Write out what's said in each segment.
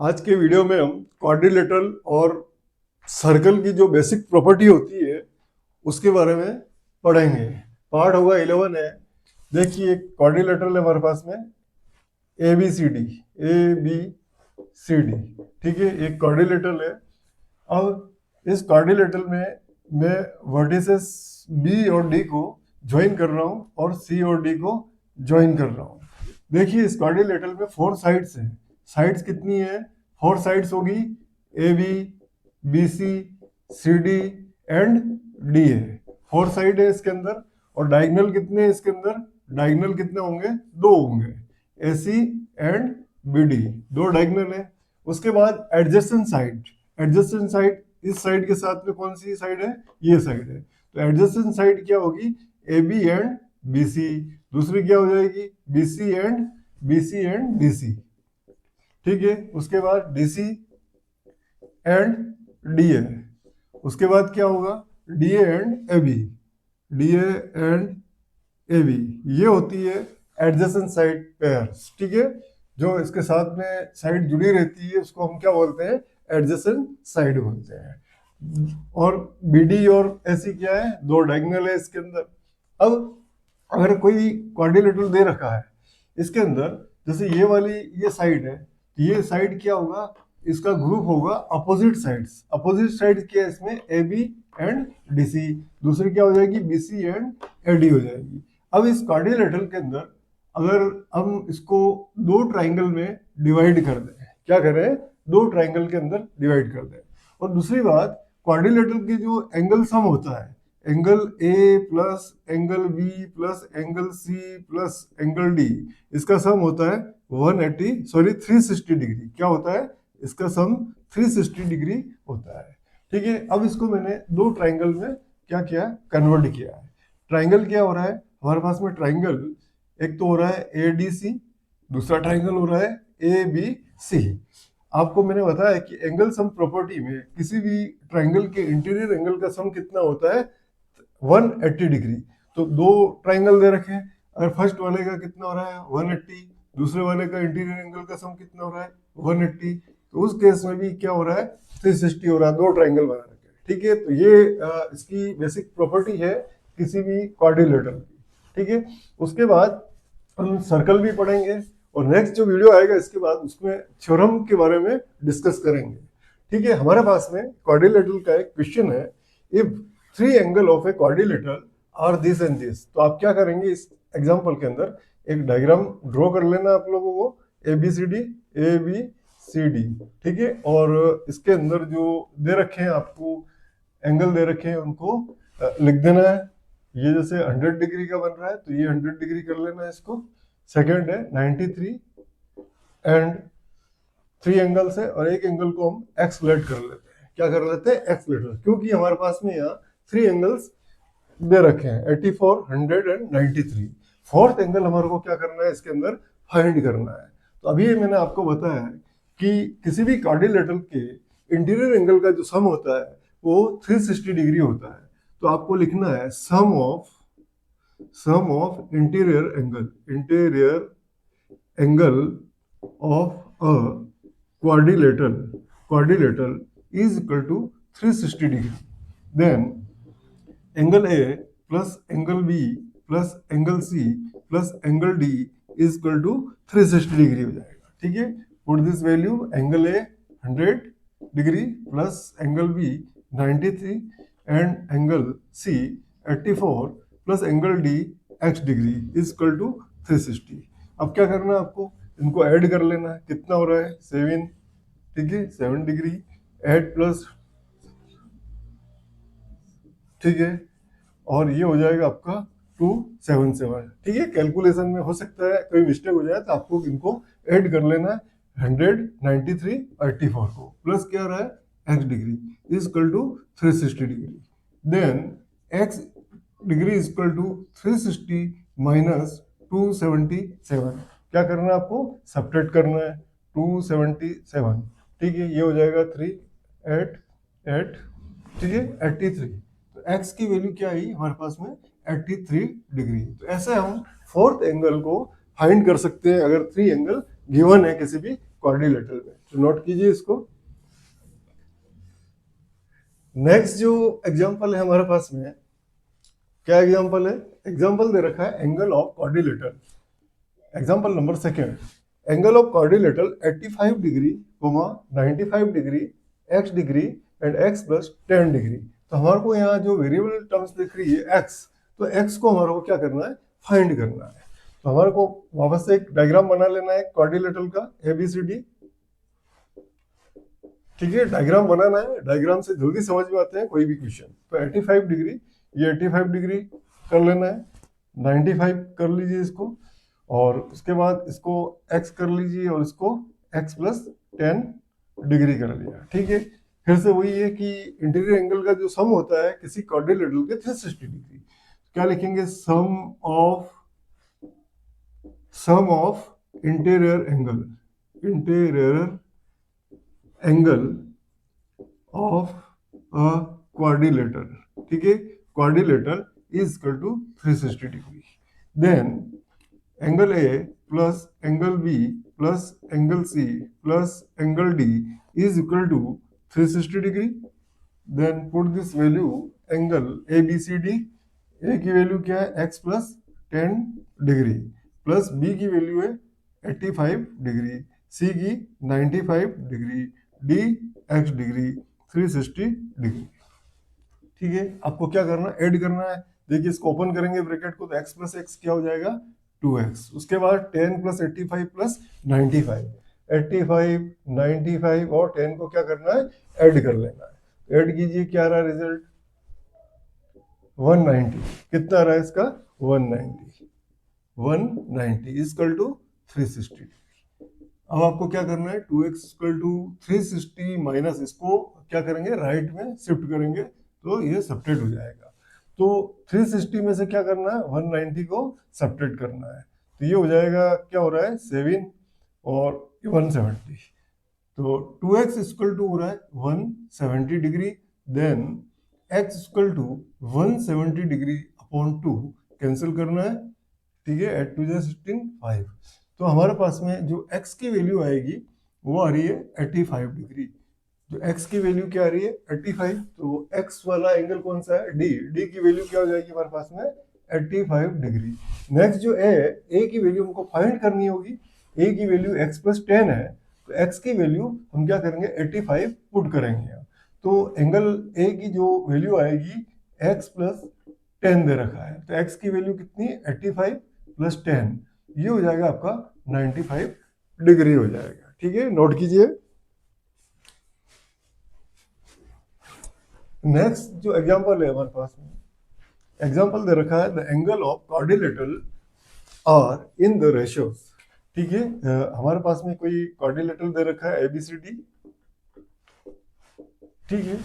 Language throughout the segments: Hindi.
आज के वीडियो में हम क्वाड्रिलेटरल और सर्कल की जो बेसिक प्रॉपर्टी होती है उसके बारे में पढ़ेंगे। पार्ट होगा 11 है। देखिए क्वाड्रिलेटरल है हमारे पास में ए बी सी डी, ठीक है, एक क्वाड्रिलेटरल है। अब इस क्वाड्रिलेटरल में मैं वर्टिसेस बी और डी को ज्वाइन कर रहा हूँ और सी और डी को ज्वाइन कर रहा हूँ। देखिए इस क्वाड्रिलेटरल में 4 साइड्स हैं। साइड्स कितनी है? 4 साइड्स होगी, A B, B C, C D and D है। 4 साइड है इसके अंदर। और डायगोनल कितने हैं इसके अंदर? डायगोनल कितने होंगे? 2 होंगे, ए सी एंड बी डी, 2 डायगोनल है। उसके बाद एडजेसेंट साइड, एडजेसेंट साइड इस साइड के साथ में कौन सी साइड है? ये साइड है। तो एडजेसेंट साइड क्या होगी? A B and B C. दूसरी क्या हो जाएगी? B C and D C, ठीक है। उसके बाद D C and D A. उसके बाद क्या होगा? D A and A B, D A and A B. ये होती है एडजेसेंट साइड पेयर्स, ठीक है। जो इसके साथ में साइड जुड़ी रहती है उसको हम क्या बोलते हैं? एडजेसेंट साइड बोलते हैं। और बी डी और ए सी क्या है? 2 डायगोनल है इसके अंदर। अब अगर कोई क्वाड्रिलेटरल दे रखा है इसके अंदर, जैसे ये वाली ये साइड है, ये साइड क्या होगा? इसका ग्रुप होगा अपोजिट साइड्स। अपोजिट साइड क्या है इसमें? A B and D C. दूसरी क्या हो जाएगी? B C and A D हो जाएगी। अब इस क्वाड्रिलेटरल के अंदर अगर हम इसको 2 ट्राइंगल में डिवाइड कर दें, क्या करें? 2 ट्राइंगल के अंदर डिवाइड कर दें। और दूसरी बात, क्वाड्रिलेटरल की जो एंगल सम होता है, angle A plus angle B plus angle C plus angle D, इसका सम होता है 360 डिग्री। क्या होता है? इसका सम 360 डिग्री होता है, ठीक है। अब इसको मैंने 2 ट्राइंगल में क्या किया? कन्वर्ट किया है। ट्राइंगल क्या हो रहा है हमारे पास में? ट्राइंगल एक तो हो रहा है ए डी सी, दूसरा ट्राइंगल हो रहा है ए बी सी। आपको मैंने बताया कि एंगल सम प्रॉपर्टी में किसी भी ट्राइंगल के इंटीरियर एंगल का सम कितना होता है? 180 डिग्री। तो 2 ट्राइंगल दे रखे हैं। अगर फर्स्ट वाले का कितना हो रहा है? 180, दूसरे वाले का इंटीरियर एंगल का सम कितना हो रहा है? 180। तो उस केस में भी क्या हो रहा है? 360 हो रहा है। 2 ट्राइंगल बना रखे हैं, ठीक है। तो ये इसकी बेसिक प्रॉपर्टी है किसी भी क्वाड्रिलेटरल की, ठीक है। उसके बाद हम सर्कल भी पढ़ेंगे और नेक्स्ट जो वीडियो आएगा इसके बाद उसमें थ्योरम के बारे में डिस्कस करेंगे, ठीक है। हमारे पास में क्वाड्रिलेटरल का एक क्वेश्चन है, if 3 angle of a quadrilateral are this and this. तो आप क्या करेंगे? इस एग्जांपल के अंदर एक डायग्राम ड्रॉ कर लेना आप लोगों को, ए बी सी डी, ठीक है। और इसके अंदर जो दे रखे हैं आपको एंगल दे रखे हैं उनको लिख देना है। ये जैसे 100 डिग्री का बन रहा है तो ये 100 डिग्री कर लेना है इसको। सेकंड है 93 एंड 3 एंगल्स है और एक एंगल को हम एक्स लेट कर लेते हैं। क्या कर लेते हैं? एक्स लेट, क्योंकि हमारे पास में यहाँ 3 एंगल्स दे रखे हैं, 84, 100 एंड 93। फोर्थ एंगल हमारे को क्या करना है? इसके अंदर फाइंड करना है। तो अभी मैंने आपको बताया है कि किसी भी क्वाड्रिलेटरल के इंटीरियर एंगल का जो सम होता है वो 360 डिग्री होता है। तो आपको लिखना है sum of interior angle of a quadrilateral is equal to 360 degree. Then angle A plus angle B plus angle C plus angle D is equal to 360 degree हो जाएगा, ठीक है। Put this value, angle A 100 degree plus angle B 93 and angle C 84 plus angle D x degree is equal to 360। अब क्या करना है आपको? इनको ऐड कर लेना है। कितना हो रहा है? 7, ठीक है, 7 डिग्री 8 प्लस, ठीक है, और ये हो जाएगा आपका 277, ठीक है। कैलकुलेशन में हो सकता है कोई मिस्टेक हो जाए तो आपको इनको ऐड कर लेना है। 100, 93, 84 को प्लस क्या रहा है? x degree is equal to 360 degree. Then x degree is equal to 360 minus 277। क्या करना है आपको? सब्ट्रैक्ट करना है 277, ठीक है। ये हो जाएगा 3, 8, 8, ठीक है, 83। तो x की वैल्यू क्या आई हमारे पास में? 83 डिग्री। तो ऐसे हम फोर्थ एंगल को फाइंड कर सकते हैं अगर 3 एंगल गिवन है किसी भी क्वाड्रिलेटरल में। तो नोट कीजिए इसको। नेक्स्ट जो एग्जांपल है हमारे पास में, क्या एग्जांपल है? एग्जांपल दे रखा है angle of quadrilateral. Example number second, angle of quadrilateral 85 degree, 95 degree, x degree and x plus 10 degree. तो हमारे को यहाँ जो वेरिएबल टर्म्स दिख रही है x, तो x को हमारे को क्या करना है? फाइंड करना है। तो हमारे को वापस से एक डायग्राम बना लेना है क्वाड्रिलेटरल का ABCD। ठीक है, डायग्राम बनाना है, डायग्राम से जल्दी समझ में आते हैं कोई भी क्वेश्चन। तो 85 डिग्री, ये 85 डिग्री कर लेना है, 95 कर लीजिए इसको, और उसके बाद इसको x कर लीजिए और इसको x प्लस 10 डिग्री कर लिया। ठीक है, फिर से वही है कि इंटीरियर एंगल का जो सम होता है किसी क्वाड्रिलेटरल के 360 डिग्री, क्या लिखेंगे? Sum of interior angle of a quadrilateral. ठीक है, quadrilateral is equal to 360 degree. Then angle A plus angle B plus angle C plus angle D is equal to 360 degree. Then put this value angle ABCD। A की वैल्यू क्या है? x plus 10 degree, plus B की वैल्यू है 85 डिग्री, सी की 95 degree, D x degree, 360 degree. ठीक है, आपको क्या करना है? ऐड करना है। देखिए इसको ओपन करेंगे ब्रैकेट को, तो x प्लस एक्स क्या हो जाएगा? 2x। उसके बाद 10 प्लस 85 प्लस 95, 85, 95 और 10 को क्या करना है? ऐड कर लेना है। ऐड कीजिए, क्या आ रहा है रिजल्ट? 190। कितना आ रहा है इसका? 190। 190 इक्वल टू 360। अब आपको क्या करना है? 2x इक्वल टू 360 माइनस इसको क्या करेंगे? राइट में शिफ्ट करेंगे, तो ये सब्ट्रैक्ट हो जाएगा। तो 360 में से क्या करना है? 190 को सब्ट्रैक्ट करना है। तो ये हो जाएगा, क्या हो रहा है? 7 और 170। तो 2x इक्वल टू हो रहा है 170 degree. Then x equal to 170 degree upon 2 cancel करना है। ठीक है, 8 2 जा 16, 5। तो हमारे पास में जो x की वैल्यू आएगी वो आ रही है 85 डिग्री। जो x की वैल्यू क्या आ रही है? 85। तो x वाला एंगल कौन सा है? d की वैल्यू क्या हो जाएगी हमारे पास में? 85 डिग्री। नेक्स्ट जो a की वैल्यू हमको फाइंड करनी होगी। a की वैल्यू x प्लस 10 है, तो x की वैल्यू हम क्या करेंगे? 85 पुट करेंगे। तो एंगल a की जो वैल्यू आएगी x प्लस 10 दे रखा है, तो x की वैल्यू कितनी? 85 प्लस 10, ये हो जाएगा आपका 95 डिग्री हो जाएगा। ठीक है, नोट कीजिए। नेक्स्ट जो एग्जांपल है हमारे पास में, एग्जांपल दे रखा है the angle of quadrilateral are in the ratios. ठीक है, हमारे पास में कोई क्वाड्रिलेटरल दे रखा है ABCD। ठीक है,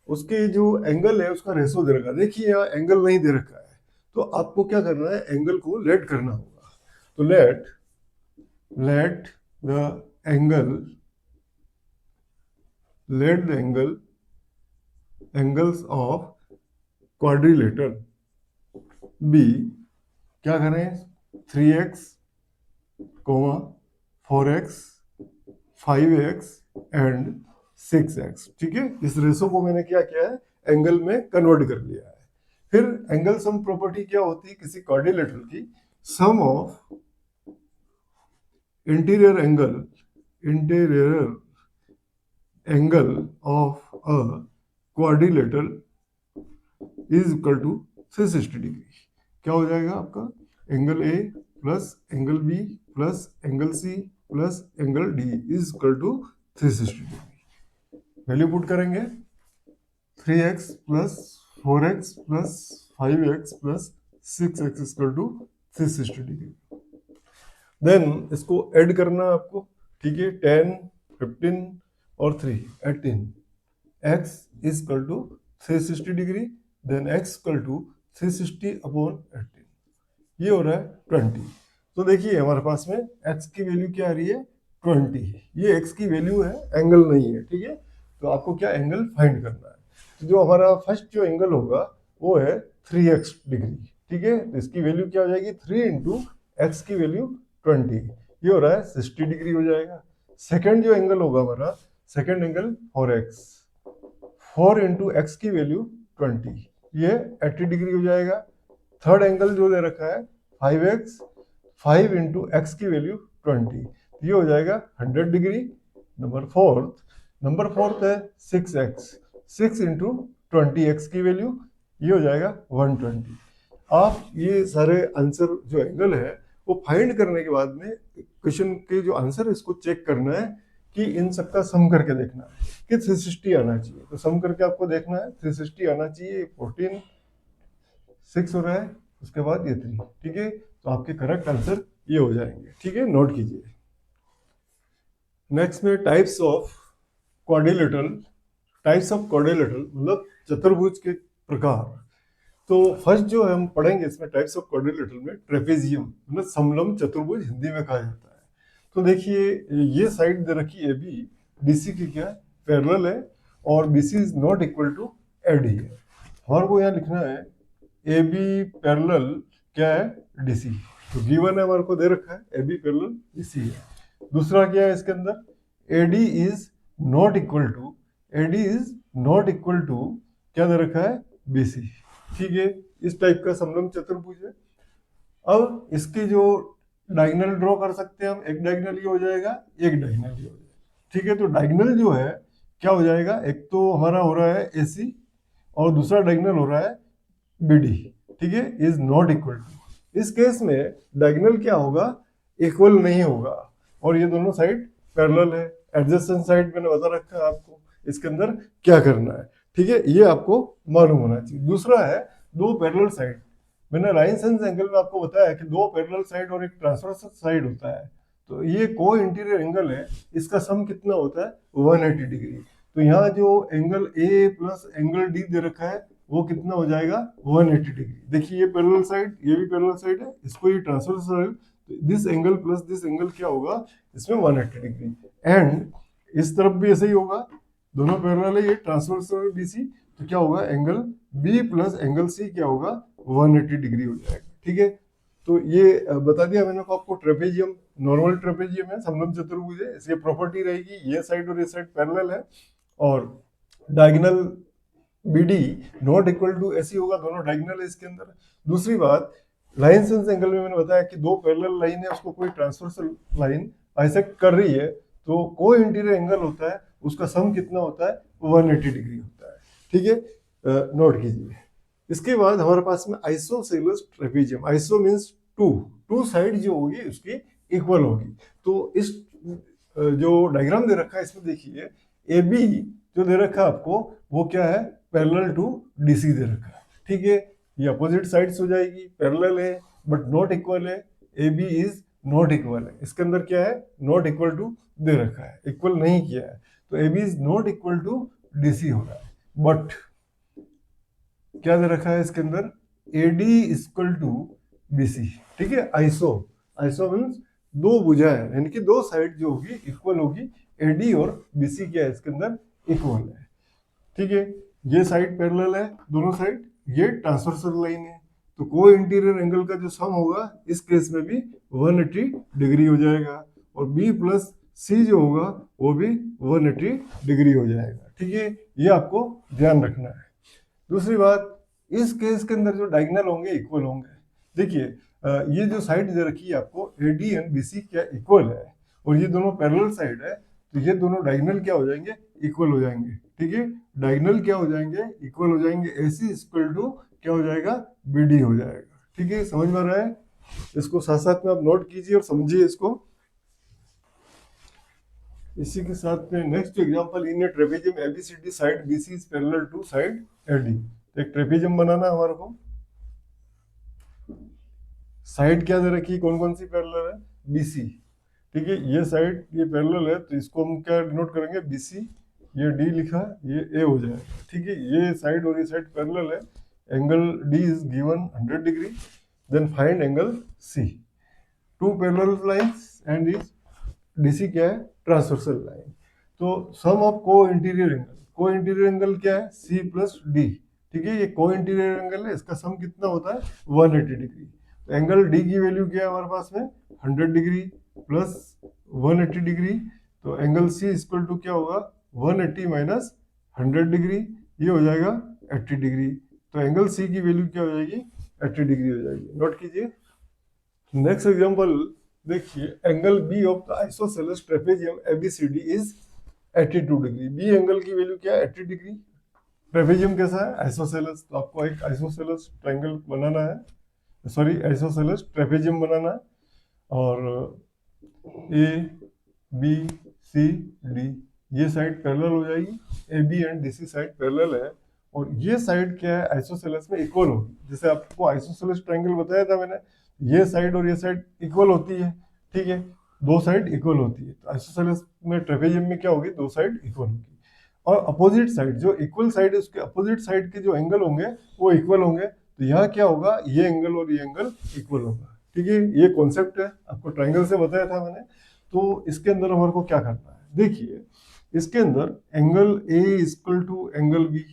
उसके जो एंगल है उसका रेशो दे रखा है। देखिए यहाँ एंगल नहीं दे रखा है, तो आपको क्या करना है? एंगल को लेट करना होगा। तो let the angles of quadrilateral be, क्या करें? 3x, 4x, 5x and 6x। ठीक है, इस रेशो को मैंने क्या किया है? एंगल में कन्वर्ट कर लिया है। फिर एंगल सम प्रॉपर्टी क्या होती है किसी क्वाड्रिलेटरल की? Sum of interior angle of a quadrilateral is equal to 360 degree. क्या हो जाएगा आपका? Angle A plus angle B plus angle C plus angle D is equal to 360 degree. Value put करेंगे, 3x plus 4x plus 5x plus 6x equal to 360 degree. Then इसको ऐड करना है आपको। ठीक है, 10, 15 और 3, 18। x is equal to 360 degree, then x equal to 360 upon 18, ये हो रहा है 20। तो देखिए हमारे पास में x की वैल्यू क्या आ रही है? 20। ये x की वैल्यू है, एंगल नहीं है। ठीक है, तो आपको क्या एंगल फाइंड करना है? तो जो हमारा फर्स्ट जो एंगल होगा वो है 3x डिग्री। ठीक है, तो इसकी वैल्यू क्या हो जाएगी? 3 इंटू एक्स की वैल्यू 20, ये हो रहा है 60 डिग्री हो जाएगा। सेकेंड जो एंगल होगा हमारा, second angle 4x, 4 into x की वैल्यू 20, ये 80 डिग्री हो जाएगा। थर्ड एंगल जो दे रखा है 5x, 5 इंटू एक्स की वैल्यू 20, ये हो जाएगा 100 डिग्री। नंबर फोर्थ है 6x, 6 इंटू 20x की वैल्यू, ये हो जाएगा 120। आप ये सारे आंसर जो एंगल है वो फाइंड करने के बाद में क्वेश्चन के जो आंसर है इसको चेक करना है कि इन सबका सम करके देखना है कि 360 आना चाहिए। तो सम करके आपको देखना है 360 आना चाहिए। 14 6 हो रहा है, उसके बाद ये 3, ठीक है। तो आपके करेक्ट आंसर ये हो जाएंगे, ठीक है, नोट कीजिए। नेक्स्ट में types of quadrilateral, types of quadrilateral मतलब चतुर्भुज के प्रकार। तो फर्स्ट जो हम पढ़ेंगे इसमें टाइप्स ऑफ क्वाड्रिलेटरल में ट्रेपेजियम मतलब समलंब चतुर्भुज हिंदी में कहा जाता है। तो देखिए ये साइड दे रखी है बी, बीसी की क्या है, पैरेलल है, और BC is not equal to AD है। हमारे को यहाँ लिखना है ए बी पैरेलल क्या है, डीसी। तो गिवन है, हमारे को दे रखा है ए बी पैरेलल डीसी है। दूसरा क्या है इसके अंदर, AD is not equal to, AD is not equal to क्या दे रखा है, बीसी, ठीक है। इस टाइप का समलंब चतुर्भुज है। अब इसकी जो डायगोनल ड्रॉ कर सकते हैं हम, एक डायगोनल ये हो जाएगा, एक डायगोनल ये हो जाएगा, ठीक है। तो डायगोनल जो है क्या हो जाएगा, एक तो हमारा हो रहा है एसी और दूसरा डायगोनल हो रहा है बीडी, ठीक है, इज नॉट इक्वल टू। इस केस में डायगोनल क्या होगा, इक्वल नहीं होगा, और ये दोनों साइड पैरेलल है। एडजेसेंट साइड मैंने बता रखा है आपको इसके अंदर क्या करना है, ठीक है, ये आपको मालूम होना चाहिए। दूसरा है दो पैरेलल साइड। मैंने लाइन सेंस एंगल में आपको बताया कि दो पैरेलल साइड और एक ट्रांसवर्सल साइड होता है। तो ये को इंटीरियर एंगल है, इसका सम कितना होता है, 180 डिग्री। तो यहाँ जो angle A plus angle D दे रखा है वो कितना हो जाएगा, 180 डिग्री। देखिए ये पैरेलल साइड, ये भी पैरेलल साइड है, इसको ये transversal side, this angle plus this angle क्या होगा, इसमें 180 डिग्री। एंड इस तरफ भी ऐसे ही होगा, दोनों पैरेलल है, ये ट्रांसवर्सल बीसी, तो क्या होगा, angle B plus angle C क्या होगा, 180 डिग्री हो जाएगा, ठीक है। तो ये बता दिया मैंने को आपको। ट्रेपेजियम नॉर्मल ट्रेपेजियम है, समलंब चतुर्भुज है, इसकी प्रॉपर्टी रहेगी ये साइड और ये साइड पैरेलल है, और diagonal BD not equal to ऐसी होगा, दोनों डायगोनल है इसके अंदर। दूसरी बात, लाइन सेंस एंगल में मैंने बताया कि दो पैरेलल लाइन है, उसको कोई ट्रांसवर्सल लाइन बाइसेक्ट कर रही है, तो को इंटीरियर एंगल होता है, उसका सम कितना होता है, 180 डिग्री होता है, ठीक है, नोट कीजिए। इसके बाद हमारे पास में isosceles trapezium. Iso means two, two side जो होगी उसकी इक्वल होगी। तो इस जो डायग्राम दे रखा है इसमें देखिए ए बी जो दे रखा है आपको वो क्या है, पैरेलल टू डीसी दे रखा है, ठीक है। ये अपोजिट साइड्स हो जाएगी, पैरेलल है बट नॉट इक्वल है, A B is not equal है। इसके अंदर क्या है, नॉट इक्वल टू दे रखा है, इक्वल नहीं किया है, तो A B is not equal to DC हो रहा है। बट क्या दे रखा है इसके अंदर, एडी इक्वल टू बीसी, ठीक है। आइसो, आइसो मीन्स दो भुजा है, यानी कि दो साइड जो होगी इक्वल होगी, एडी और बीसी क्या है इसके अंदर, इक्वल है, ठीक है। ये साइड पैरेलल है दोनों साइड, ये ट्रांसवर्सल लाइन है, तो को इंटीरियर एंगल का जो सम होगा इस केस में भी 180 डिग्री हो जाएगा, और बी प्लस सी जो होगा वो भी 180 डिग्री हो जाएगा, ठीक है। ये आपको ध्यान रखना है। दूसरी बात, इस केस के अंदर जो डायगोनल होंगे इक्वल होंगे। देखिए ये जो साइड दे रखी है आपको, एडी एंड बीसी क्या इक्वल है, और ये दोनों पैरेलल साइड है, तो ये दोनों डायगोनल क्या हो जाएंगे, इक्वल हो जाएंगे, ठीक है। डायगोनल क्या हो जाएंगे, इक्वल हो जाएंगे, एसी इक्वल टू क्या हो जाएगा, बीडी हो जाएगा, ठीक है। समझ में आ रहा है, इसको साथ साथ में आप नोट कीजिए और समझिए इसको। इसी के साथ में next example, in a trapezium ABCD side BC is parallel to side AD. एक ट्रेपेजियम बनाना है हमारे को, साइड क्या दे रखी, कौन कौन सी पैरेलल है, बीसी, ठीक है। ये साइड ये पैरेलल है, तो इसको हम क्या डिनोट करेंगे, बीसी, ये डी लिखा, ये ए हो जाएगा, ठीक है। ये साइड और ये साइड पैरेलल है, angle D is given 100 degree, then find angle C. Two parallel lines and is DC क्या है, ट्रांसवर्सल लाइन। तो sum of co interior angle, co interior angle क्या है, सी प्लस डी, ठीक है। ये को इंटीरियर एंगल है, इसका सम कितना होता है, 180 डिग्री। तो एंगल डी की वैल्यू क्या है हमारे पास में, 100 डिग्री प्लस 180 डिग्री, तो एंगल सी इक्वल टू क्या होगा 180 माइनस 100 डिग्री, ये हो जाएगा 80 डिग्री। तो एंगल सी की वैल्यू क्या हो जाएगी 80 डिग्री हो जाएगी। नोट कीजिए। नेक्स्ट एग्जांपल देखिए, angle B of the isosceles trapezium ABCD is 82 degree. B angle की वैल्यू क्या है 80 डिग्री। ट्रेपेजियम कैसा है आइसोसेलेस, तो आपको एक आइसोसेलेस ट्रायंगल बनाना है, सॉरी आइसोसेलेस ट्रेपेजियम बनाना है, और ए बी सी डी ये साइड पैरेलल हो जाएगी, A B and D C side parallel है, और ये साइड क्या है आइसोसेलेस में इक्वल होगी। जैसे आपको आइसोसेलेस ट्रायंगल बताया था मैंने, ये साइड और ये साइड इक्वल होती है, ठीक है, दो साइड इक्वल होती है। तो आइसोसेलेस में ट्रेपेजियम में क्या होगी, दो साइड इक्वल होगी, और अपोजिट साइड जो इक्वल साइड है उसके अपोजिट साइड के जो एंगल होंगे वो इक्वल होंगे। तो यहाँ क्या होगा, ये एंगल और ये एंगल इक्वल होगा, ठीक है। ये कॉन्सेप्ट है, आपको ट्रायंगल से बताया था मैंने। तो इसके अंदर हमारे को क्या करना है, देखिए इसके अंदर angle A equal to angle B,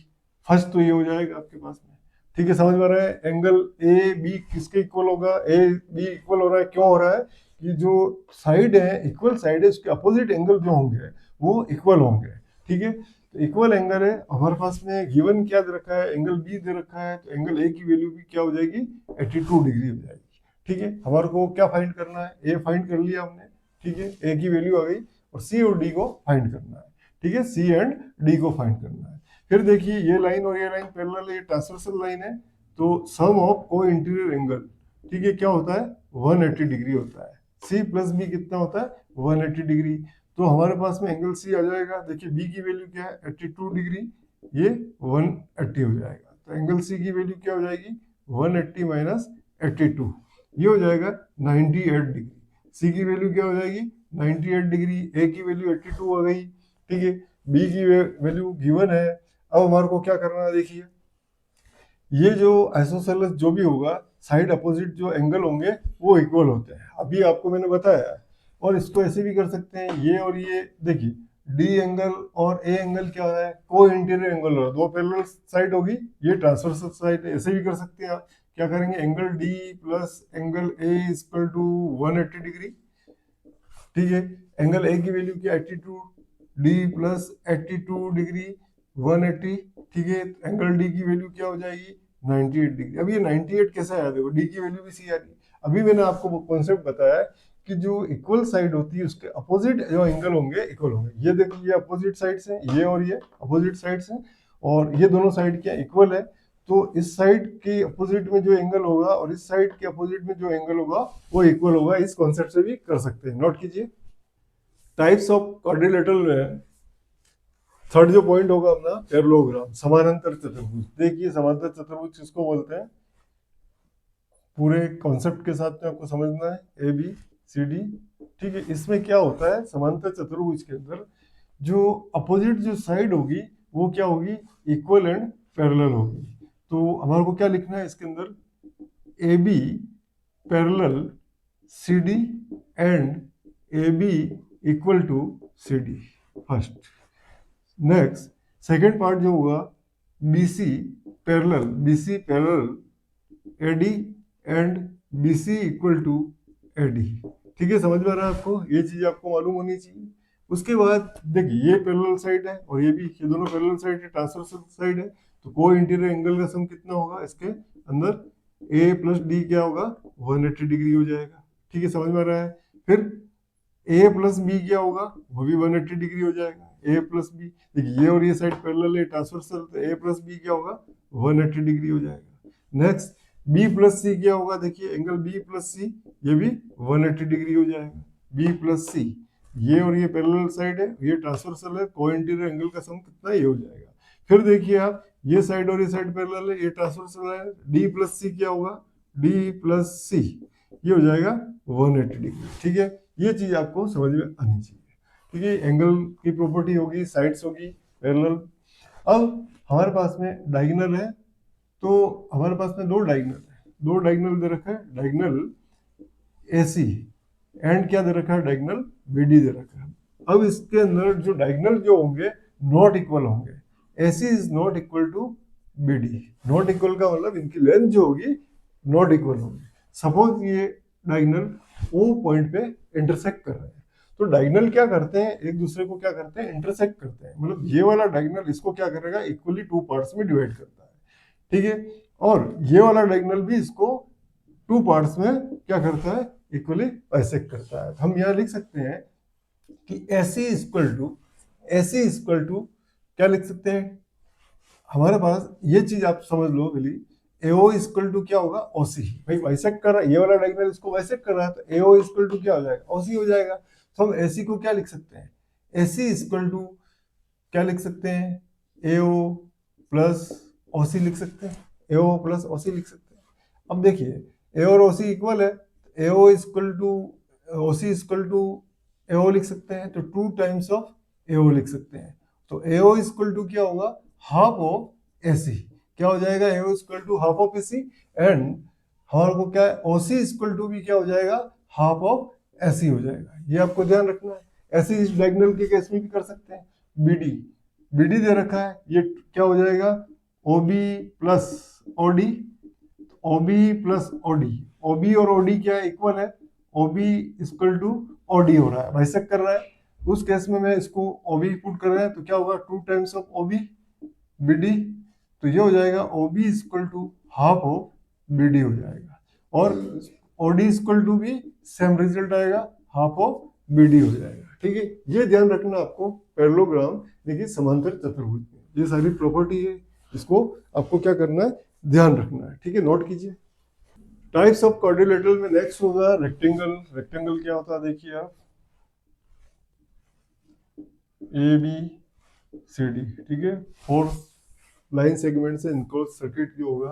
first तो ये हो जाएगा आपके पास में, ठीक है, समझ में आ रहा है। एंगल ए बी किसके इक्वल होगा, ए बी इक्वल हो रहा है, क्यों हो रहा है कि जो साइड है इक्वल साइड है उसके अपोजिट एंगल जो होंगे वो इक्वल होंगे, ठीक है। तो इक्वल एंगल है हमारे पास में, गिवन क्या दे रखा है, एंगल बी दे रखा है, तो एंगल ए की वैल्यू भी क्या हो जाएगी 82 डिग्री हो जाएगी, ठीक है। हमारे को क्या फाइंड करना है, ए फाइंड कर लिया हमने, ठीक है, ए की वैल्यू आ गई, और सी और डी को फाइंड करना है, ठीक है, सी एंड डी को फाइंड करना है। फिर देखिए ये लाइन और ये लाइन पैरेलल है, ये ट्रांसवर्सल लाइन है, तो sum of co interior angle, ठीक है, क्या होता है 180 डिग्री होता है। सी प्लस बी कितना होता है 180 डिग्री। तो हमारे पास में एंगल सी आ जाएगा, देखिए बी की वैल्यू क्या है 82 डिग्री, ये 180 हो जाएगा। तो एंगल सी की वैल्यू क्या हो जाएगी 180 माइनस 82, ये हो जाएगा 98 डिग्री। सी की वैल्यू क्या हो जाएगी 98 डिग्री, ए की वैल्यू 82 हो गई, ठीक है, बी की वैल्यू गिवन है। अब हमारे को क्या करना है, देखिए ये जो आइसोसेलेस जो भी होगा साइड अपोजिट जो एंगल होंगे वो इक्वल होते हैं, अभी आपको मैंने बताया। और इसको ऐसे भी कर सकते हैं, ये और ये देखिए डी एंगल और ए एंगल क्या हो रहा है को इंटीरियर एंगल हो रहा है, दो पैरेलल साइड होगी, ये ट्रांसवर्सल साइड, ऐसे भी कर सकते हैं आप। क्या करेंगे, angle D plus angle A equal to 180 degree, ठीक है। एंगल ए की वैल्यू क्या 82, डी प्लस 82 डिग्री 180, ठीक है। एंगल डी की वैल्यू क्या हो जाएगी 98 डिग्री। अब ये 98 कैसे आया, देखो डी की वैल्यू भी सी आ रही। अभी मैंने आपको कॉन्सेप्ट बताया है कि जो इक्वल साइड होती है उसके अपोजिट जो एंगल होंगे इक्वल होंगे। ये देखो ये अपोजिट साइड्स हैं, ये और ये अपोजिट साइड्स हैं, और ये दोनों साइड क्या इक्वल है। तो इस साइड के अपोजिट में जो एंगल होगा और इस साइड के अपोजिट में जो एंगल होगा वो इक्वल होगा। इस कॉन्सेप्ट से भी कर सकते हैं, नोट कीजिए। टाइप्स ऑफ क्वाड्रिलेटरल में थर्ड जो पॉइंट होगा अपना पैरेललोग्राम, समानांतर चतुर्भुज। देखिए समांतर चतुर्भुज किसको बोलते हैं, पूरे कॉन्सेप्ट के साथ में आपको समझना है, ए बी सी डी, ठीक है। इसमें क्या होता है समांतर चतुर्भुज के अंदर जो अपोजिट जो साइड होगी वो क्या होगी इक्वल एंड पैरेलल होगी। तो हमारे को क्या लिखना है इसके अंदर, A B parallel C D and A B equal to C D first. Next second part जो होगा BC parallel AD and BC equal to AD, ठीक है, समझ में आ रहा है आपको, ये चीज आपको मालूम होनी चाहिए। उसके बाद देखिए ये पैरेलल साइड है और ये भी, ये दोनों पैरेलल साइड है, ट्रांसवर्सल साइड है, तो को इंटीरियर एंगल का सम कितना होगा इसके अंदर, A प्लस डी क्या होगा 180 डिग्री हो जाएगा, ठीक है, समझ में आ रहा है। फिर ए प्लस बी क्या होगा वो भी 180 डिग्री हो जाएगा, ए प्लस बी, देखिए ये और ये साइड पैरेलल है ट्रांसवर्सल, तो ए प्लस बी क्या होगा 180 डिग्री हो जाएगा। नेक्स्ट बी प्लस सी क्या होगा, देखिए एंगल बी प्लस सी ये भी 180 डिग्री हो जाएगा, बी प्लस सी, ये और ये पैरेलल साइड है, ये ट्रांसवर्सल है, को इंटीरियर एंगल का सम कितना ये हो जाएगा। फिर देखिए आप ये साइड और ये साइड पैरेलल है, ये ट्रांसवर्सल है, डी प्लस सी क्या होगा डी प्लस सी, ये हो जाएगा 180 डिग्री, ठीक है। ये चीज आपको समझ में आनी चाहिए, ठीक है। एंगल की प्रॉपर्टी होगी, साइड्स होगी पैरेलल। अब हमारे पास में डायगोनल है, तो हमारे पास में दो डायगोनल दे रखा है, डायगोनल AC एंड क्या दे रखा है डायगोनल BD दे रखा है। अब इसके अंदर जो डायगोनल जो होंगे नॉट इक्वल होंगे, AC is not equal to BD। Not equal का मतलब इनकी लेंथ जो होगी नॉट इक्वल होगी। सपोज ये डायगोनल O पॉइंट पे इंटरसेक्ट कर रहे हैं, तो डायगोनल क्या करते हैं, एक दूसरे को क्या करते हैं, इंटरसेक्ट करते हैं। मतलब ये वाला डायगोनल इसको क्या करेगा, इक्वली टू पार्ट्स में डिवाइड करता है, ठीक है। और ये वाला डायगोनल भी इसको टू पार्ट्स में क्या करता है, इक्वली बाइसेक्ट करता है। हम यहाँ लिख सकते हैं कि AC इक्वल टू क्या लिख सकते हैं, हमारे पास ये चीज आप समझ लो पहले, AO इक्वल टू क्या होगा, OC। भाई बाइसेक्ट कर रहा है ये वाला डायगोनल, इसको बाइसेक्ट कर रहा है, तो AO इक्वल टू क्या हो जाएगा, OC हो जाएगा। तो हम AC को क्या लिख सकते हैं, AC इक्वल टू क्या लिख सकते हैं, AO प्लस OC लिख सकते हैं, AO प्लस OC लिख सकते हैं। अब देखिए AO और OC इक्वल है, AO equal to OC equal to AO लिख सकते हैं, तो 2 टाइम्स ऑफ AO लिख सकते हैं। तो AO इक्वल टू क्या होगा, हाफ ऑफ AC। क्या हो जाएगा, AO equal to half of AC, and हमारे को क्या है, OC इक्वल टू भी क्या हो जाएगा, हाफ ऑफ AC हो जाएगा। ये आपको ध्यान रखना है। ऐसे इस डायगोनल के केस में भी कर सकते हैं। BD दे रखा है, ये क्या हो जाएगा, OB plus OD, OB plus OD, OB और OD क्या है, इक्वल है, OB इक्वल टू OD हो रहा है, बाइसेक्ट कर रहा है। उस केस में मैं इसको OB पुट कर रहा है, तो क्या होगा, 2 टाइम्स ऑफ OB BD, तो ये हो जाएगा OB equal to half of BD हो जाएगा। और OD इक्वल टू भी सेम रिजल्ट आएगा, हाफ ऑफ BD हो जाएगा, ठीक है। ये ध्यान रखना आपको, पैरेललोग्राम देखिए समांतर चतुर्भुज में ये सारी प्रॉपर्टी है, इसको आपको क्या करना है, ध्यान रखना है, ठीक है, नोट कीजिए। टाइप्स ऑफ क्वाड्रिलेटरल में नेक्स्ट होगा रेक्टेंगल। रेक्टेंगल क्या होता है, देखिए आप, ABCD, ठीक है, 4 लाइन सेगमेंट से इनक्लोज सर्किट जो होगा,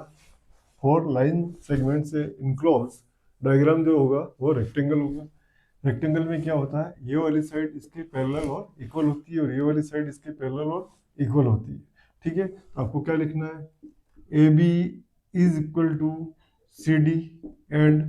4 लाइन सेगमेंट से इनक्लोज डायग्राम जो होगा वो रेक्टेंगल होगा। रेक्टेंगल में क्या होता है, ये वाली साइड इसके पैरेलल और इक्वल होती है, और ये वाली साइड इसके पैरेलल और इक्वल होती है, ठीक है। आपको क्या लिखना है, AB is equal to CD and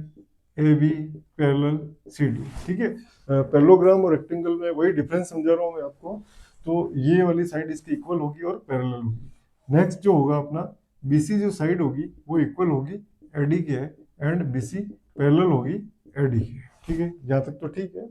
AB parallel CD, ठीक है। पैरेललोग्राम और रेक्टेंगल में वही डिफरेंस समझा रहा हूँ मैं आपको। तो ये वाली साइड इसकी इक्वल होगी और पैरेलल होगी। नेक्स्ट जो होगा अपना BC जो साइड होगी वो इक्वल होगी AD के, एंड BC पैरेलल होगी AD के, ठीक है, यहाँ तक तो ठीक है।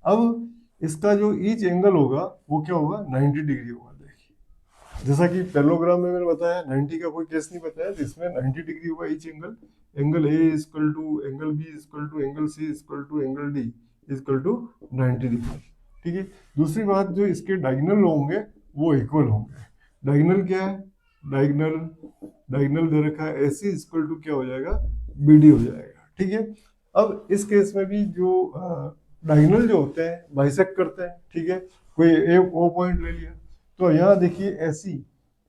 अब इसका जो ईच एंगल होगा वो क्या होगा, 90 डिग्री होगा। देखिए जैसा कि पैरेललोग्राम में मैंने बताया 90 का कोई केस नहीं बताया, तो इसमें 90 डिग्री होगा each angle. Angle A equal to angle B equal to angle C equal to angle D equal to 90 degree, ठीक है। दूसरी बात, जो इसके डायगोनल होंगे वो इक्वल होंगे। डायगोनल क्या है, डायगोनल दे रखा है AC इक्वल टू क्या हो जाएगा, BD हो जाएगा, ठीक है। अब इस केस में भी जो डायगोनल जो होते हैं बाइसेक्ट करते हैं, ठीक है। कोई एक O पॉइंट ले लिया, तो यहाँ देखिए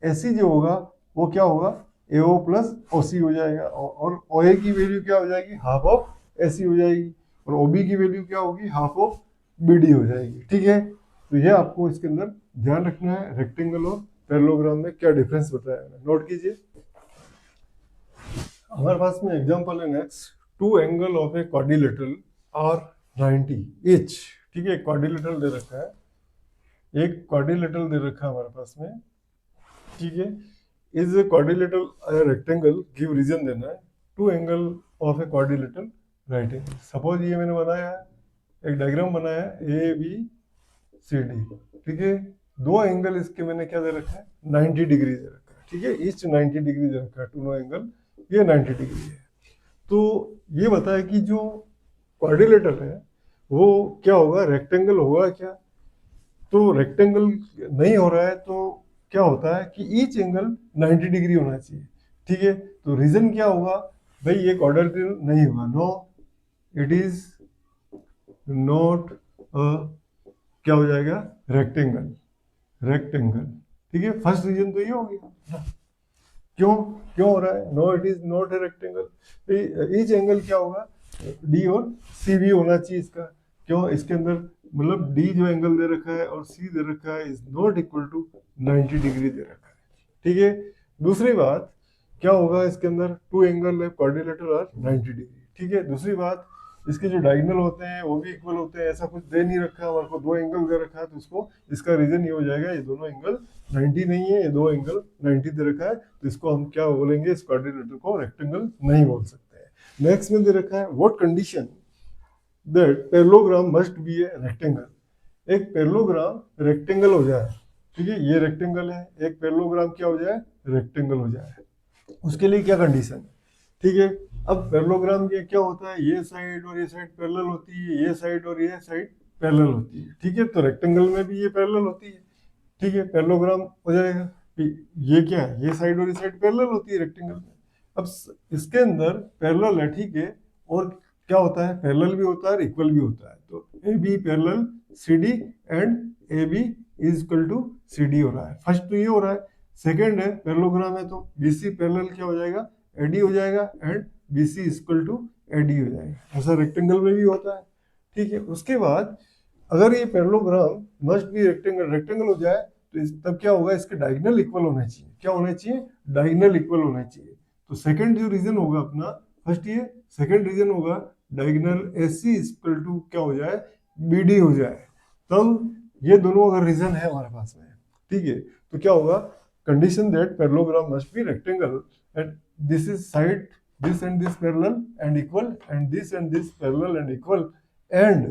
AC जो होगा वो क्या होगा, AO प्लस OC हो जाएगा, और OA की वैल्यू क्या हो जाएगी, हाफ ऑफ AC हो जाएगी, और OB की वैल्यू क्या होगी, हाफ ऑफ BD हो जाएगी, ठीक है। तो ये आपको इसके अंदर ध्यान रखना है, रेक्टेंगल और पैरेललोग्राम में क्या डिफरेंस बताया है, नोट कीजिए। हमारे पास में एग्जांपल है next, 2 angle of a quadrilateral are 90 each, ठीक है। क्वाड्रिलेटरल दे रखा है, एक क्वाड्रिलेटरल दे रखा है हमारे पास में, ठीक है। Is a quadrilateral rectangle give reason देना है, 2 angle of a quadrilateral right angle. Suppose ये मैंने बनाया है, एक डायग्राम बनाया है ABCD, ठीक है। 2 एंगल इसके मैंने क्या दे रखा है, 90 डिग्री दे रखा है, ठीक है, ईस्ट 90 डिग्री दे रखा है, 2 एंगल ये 90 डिग्री है। तो ये बताया कि जो क्वाड्रिलेटरल है वो क्या होगा, रेक्टेंगल होगा क्या। तो रेक्टेंगल नहीं हो रहा है, तो क्या होता है कि ईच एंगल 90 डिग्री होना चाहिए, ठीक है। तो रीजन क्या होगा, भाई ये क्वाड्रिलेटरल नहीं होगा, नो इट इज नॉट क्या हो जाएगा, रेक्टेंगल, ठीक है। फर्स्ट रीजन तो ये हो गया। क्यों क्यों हो रहा है, no it is not a rectangle. Each angle क्या होगा, D और C भी होना चाहिए इसका। क्यों, इसके अंदर मतलब D जो एंगल दे रखा है और C दे रखा है is not equal to 90 degree दे रखा है, ठीक है। दूसरी बात क्या होगा, इसके अंदर 2 एंगल है क्वाड्रिलेटरल और 90 डिग्री, ठीक है। दूसरी बात, इसके जो डायगोनल होते हैं वो भी इक्वल होते हैं, ऐसा कुछ दे नहीं रखा हमारे को, 2 एंगल दे रखा है, तो इसको इसका रीजन ये हो जाएगा, ये दोनों एंगल 90 नहीं है, ये 2 एंगल 90 दे रखा है, तो इसको हम क्या बोलेंगे, इस क्वाड्रिलेटरल को रेक्टेंगल नहीं बोल सकते हैं। नेक्स्ट में दे रखा है what condition that parallelogram must be a rectangle. एक पैरेललोग्राम रेक्टेंगल हो जाए, ठीक है, ये रेक्टेंगल है, एक पैरेललोग्राम क्या हो जाए, रेक्टेंगल हो जाए। उसके लिए क्या कंडीशन है, ठीक है। अब पैरेललोग्राम ये क्या होता है, ये साइड और ये साइड पैरेलल होती है, ये साइड और ये साइड पैरेलल होती है, ठीक है। तो रेक्टेंगल में भी ये पैरेलल होती है, ठीक है, पैरेललोग्राम हो जाएगा। ये क्या है, ये साइड और ये साइड पैरेलल होती है रेक्टेंगल में। अब इसके अंदर पैरेलल है, ठीक है, और क्या होता है, पैरेलल भी होता है और इक्वल भी होता है। तो A B parallel C D and A B is equal to C D हो रहा है। फर्स्ट तो ये हो रहा है। सेकेंड है पैरेललोग्राम है, तो बी सी पैरेलल क्या हो जाएगा, ए डी हो जाएगा, and B C equal to A D हो जाएगा। ऐसा रेक्टेंगल में भी होता है, ठीक है। उसके बाद अगर ये पैरेललोग्राम मस्ट भी रेक्टेंगल रेक्टेंगल हो जाए, तो तब क्या होगा, इसके डायगोनल इक्वल होना चाहिए। क्या होना चाहिए, डायगोनल इक्वल होना चाहिए। तो सेकंड जो रीजन होगा अपना, फर्स्ट ये सेकंड रीजन होगा diagonal A C equal to क्या हो जाए, बी डी हो जाए। तब ये दोनों अगर रीजन है हमारे पास में, ठीक है, तो क्या होगा, condition that parallelogram must be rectangle and this is side this and this parallel and equal and this and this parallel and equal and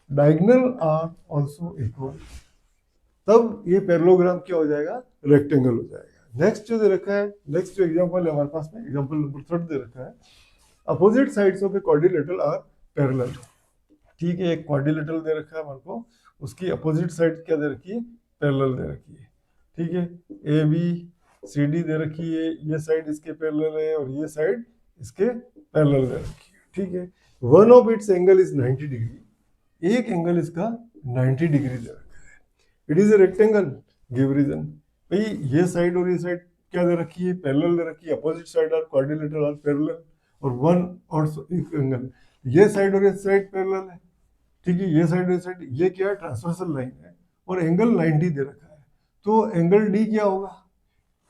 diagonal are also equal, तब ये पैरेललोग्राम क्या हो जाएगा, रेक्टेंगल हो जाएगा। नेक्स्ट जो दे रखा है, नेक्स्ट जो एग्जांपल है हमारे पास में, एग्जांपल नंबर 3 दे रखा है, opposite sides of a quadrilateral are parallel. ठीक है, एक क्वाड्रिलेटरल दे रखा है हमारे को, उसकी अपोजिट साइड क्या दे रखी है, पैरेलल दे रखी है, ठीक है। ए बी सी डी दे रखी है, ये साइड इसके पैरेलल है और ये साइड इसके पैरेलल दे रखी है, ठीक है। One of its angle is 90 degree, एक एंगल इसका 90 डिग्री दे रखा है। It is a rectangle, give reason. भाई ये साइड और ये साइड क्या दे रखी है, पैरेलल दे रखी है, opposite side are quadrilateral are parallel, और वन और एंगल, ये साइड और ये साइड पैरेलल है, ठीक है, ये साइड और ये साइड, ये क्या है, ट्रांसवर्सल लाइन है, और एंगल 90 दे रखा है। तो एंगल डी क्या होगा,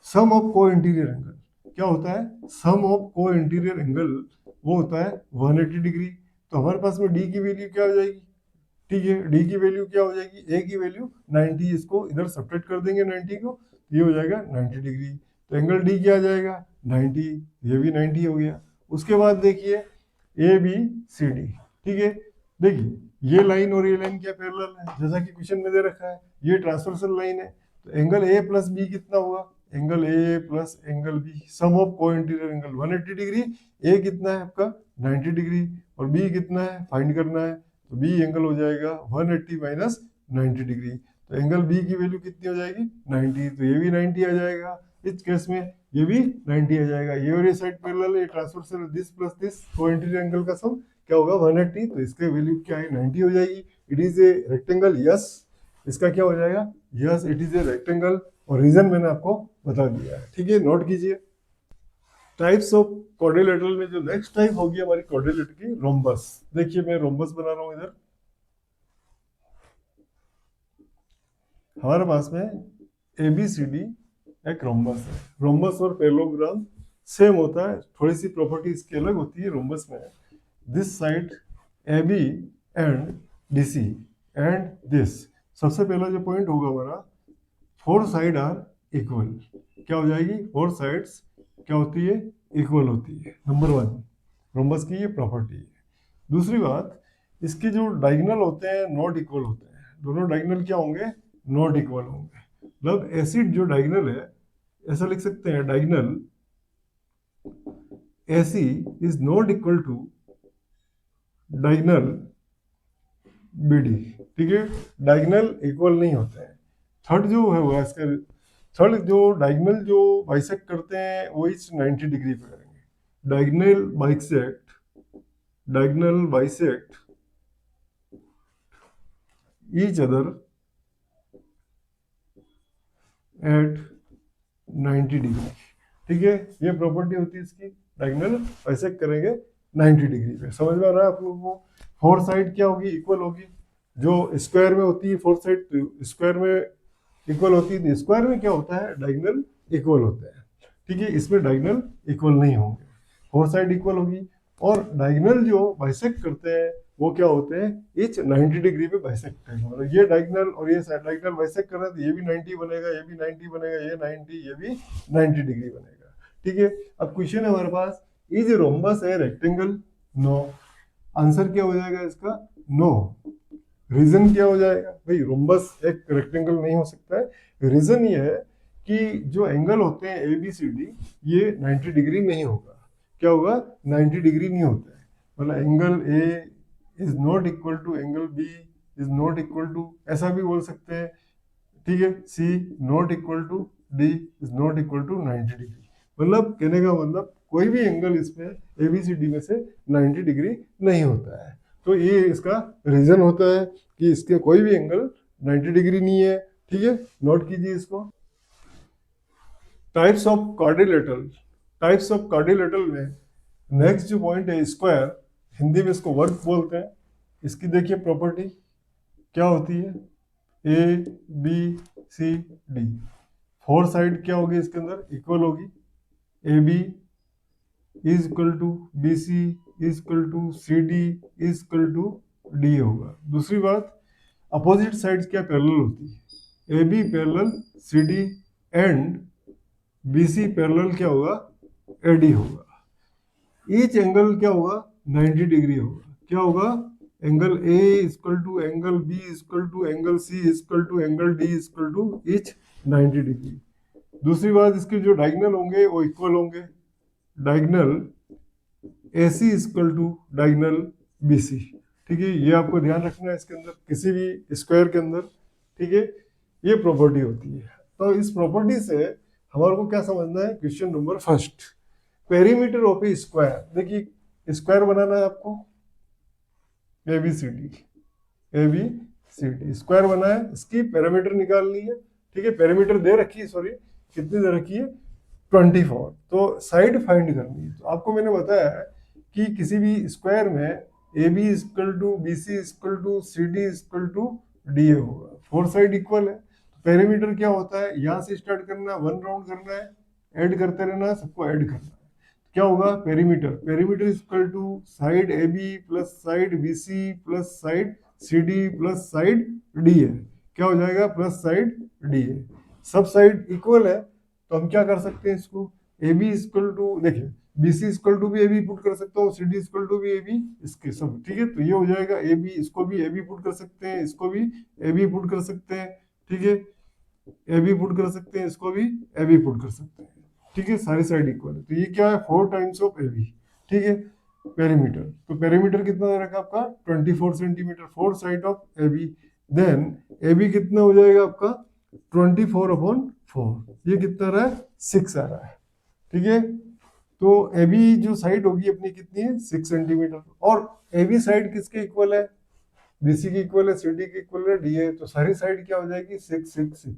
सम ऑफ को इंटीरियर एंगल। क्या होता है, sum of co interior angle, वो होता है 180 डिग्री। तो हमारे पास में डी की वैल्यू क्या हो जाएगी, ठीक है, डी की वैल्यू क्या हो जाएगी, ए की वैल्यू 90, इसको इधर सब्ट्रैक्ट कर देंगे 90 को, ये हो जाएगा 90 डिग्री। तो एंगल डी क्या आ जाएगा, 90, ये भी 90 हो गया। उसके बाद देखिए ए बी सी डी, ठीक है, देखिए ये लाइन और ये लाइन क्या पैरेलल है, जैसा कि क्वेश्चन में दे रखा है, ये ट्रांसवर्सल लाइन है। तो एंगल ए प्लस बी कितना होगा, angle A plus angle B, sum of co interior angle 180 degree, A कितना है आपका 90 डिग्री, और बी कितना है फाइंड करना है। तो बी एंगल हो जाएगा 180 माइनस 90 डिग्री। तो एंगल बी की वैल्यू कितनी हो जाएगी, 90, तो ये भी 90 आ जाएगा। इस केस में ये भी 90 आ जाएगा, ये और ये साइड पैरेलल है, ट्रांसवर्सल दिस प्लस दिस, को इंटीरियर एंगल का सम क्या होगा 180, तो इसके वैल्यू क्या है 90 हो जाएगी। It is a rectangle, yes, इसका क्या हो जाएगा, yes it is a rectangle, और रीजन मैंने आपको बता दिया है, ठीक है, नोट कीजिए। टाइप्स ऑफ क्वाड्रिलेटरल में जो नेक्स्ट टाइप होगी हमारी क्वाड्रिलेटर की, रोम्बस। देखिए मैं रोम्बस बना रहा हूं इधर, हमारे पास में ए बी सी डी एक रोम्बस है। रोम्बस और पैरेललोग्राम सेम होता है, थोड़ी सी प्रॉपर्टी इसकी अलग होती है। रोम्बस में this side A B and D C and this, सबसे पहला जो पॉइंट होगा हमारा, फोर साइड आर इक्वल। क्या हो जाएगी, फोर साइड्स क्या होती है, इक्वल होती है। नंबर 1 रोम्बस की ये प्रॉपर्टी है। दूसरी बात, इसके जो डायगोनल होते हैं नॉट इक्वल होते हैं, दोनों डायगोनल क्या होंगे, नॉट इक्वल होंगे। मतलब एसिड जो डायगोनल है, ऐसा लिख सकते हैं, diagonal AC is not equal to diagonal BD, ठीक है, डायगोनल इक्वल नहीं होते हैं। थर्ड जो है वो इसका, थर्ड जो डायगोनल जो बाइसेक्ट करते हैं वो इस 90 डिग्री पे करेंगे। Diagonal bisect each other at 90 degree, ठीक है, ये प्रॉपर्टी होती है इसकी, डायगोनल बाइसेक्ट करेंगे 90 डिग्री पे। समझ में आ रहा है आप लोगों को। फोर साइड क्या होगी, इक्वल होगी। जो स्क्वायर में होती है फोर साइड, तो स्क्वायर में इक्वल होती है, तो स्क्वायर में क्या होता है, डायगोनल इक्वल होते हैं, ठीक है, इसमें डायगोनल इक्वल नहीं होंगे, फोर साइड इक्वल होगी। और डायगोनल जो बाइसेक्ट करते हैं वो क्या होते हैं, इच 90 डिग्री पे बाइसेक्ट है। मतलब ये डायगोनल और ये डायगोनल बाइसेक्ट कर रहा है, तो ये भी 90 बनेगा, ये भी 90 बनेगा, ये 90, ये भी 90 डिग्री बनेगा, ठीक है। अब क्वेश्चन है हमारे पास, is rhombus a rectangle, no. Answer क्या हो जाएगा इसका? नो। रीजन क्या हो जाएगा भाई? रोम्बस एक रेक्टेंगल नहीं हो सकता है। रीजन ये है कि जो एंगल होते हैं ए बी सी डी, ये 90 डिग्री नहीं होगा। क्या होगा? 90 डिग्री नहीं होता है। मतलब angle A is not equal to angle B is not equal to, ऐसा भी बोल सकते हैं। ठीक है, C not equal to D is not equal to 90 degree. मतलब कहने का मतलब कोई भी एंगल इसमें ए बी सी डी में से 90 डिग्री नहीं होता है। तो ये इसका रीजन होता है कि इसके कोई भी एंगल 90 डिग्री नहीं है। ठीक है, नोट कीजिए इसको। Types of quadrilateral, types of quadrilateral में नेक्स्ट जो पॉइंट है स्क्वायर, हिंदी में इसको वर्ग बोलते हैं। इसकी देखिए प्रॉपर्टी क्या होती है, A B C D, four side क्या होगी इसके अंदर? इक्वल होगी। A B is equal to B C is equal to C D is equal to D होगा। दूसरी बात, अपोजिट साइड्स क्या पैरेलल होती है? A B parallel C D and B C parallel क्या होगा? ए डी होगा। ईच एंगल क्या होगा? 90 डिग्री होगा। क्या होगा? Angle A equal to angle B equal to angle C equal to angle D equal to each 90 degree. दूसरी बात, इसके जो डायगोनल होंगे वो इक्वल होंगे। Diagonal A C equal to diagonal B C. ठीक है, ये आपको ध्यान रखना है इसके अंदर, किसी भी स्क्वायर के अंदर। ठीक है, ये प्रॉपर्टी होती है। तो इस प्रॉपर्टी से हमारे को क्या समझना है? Question number first, perimeter of a square. देखिए स्क्वायर बनाना है आपको, A B C D, A B C D square बना है, इसकी पैरामीटर निकालनी है। ठीक है, पैरामीटर दे रखी है, सॉरी कितनी दे रखी है? 24। तो साइड फाइंड करनी है। तो आपको मैंने बताया है कि किसी भी स्क्वायर में A B equal to B C equal to C D equal to D होगा। फोर साइड इक्वल है, तो पेरीमीटर क्या होता है? यहाँ से स्टार्ट करना है, 1 राउंड करना है, ऐड करते रहना है, सबको ऐड करना है। क्या होगा? Perimeter, perimeter equal to side A B plus side B C plus side C D plus side D है। क्या हो जाएगा? प्लस साइड डी है। सब साइड इक्वल है, तो हम क्या कर सकते हैं इसको? ए बी इक्वल टू, देखिए बी सी इक्वल टू भी ए बी पुट कर सकता हूँ, सी डी इक्वल टू भी ए बी, इसके सब। ठीक है, तो ये हो जाएगा ए बी, इसको भी ए बी पुट कर सकते हैं, इसको भी ए बी पुट कर सकते हैं। ठीक है, ए बी पुट कर सकते हैं, इसको भी ए बी पुट कर सकते हैं। ठीक है, सारी साइड इक्वल है, तो ये क्या है? 4 टाइम्स ऑफ ए बी। ठीक है, पेरीमीटर, तो पेरीमीटर कितना दे रखा आपका? 24 centimetre, 4 side of A B. Then A B कितना हो जाएगा आपका? 24/4। ये कितना रहा है? 6 आ रहा है। ठीक है, तो ए बी जो साइड होगी अपनी कितनी है? 6 सेंटीमीटर। और ए बी साइड किसके इक्वल है? बीसी की इक्वल है, सी डी की इक्वल है, डी है, तो सारी साइड क्या हो जाएगी? 6 6 6।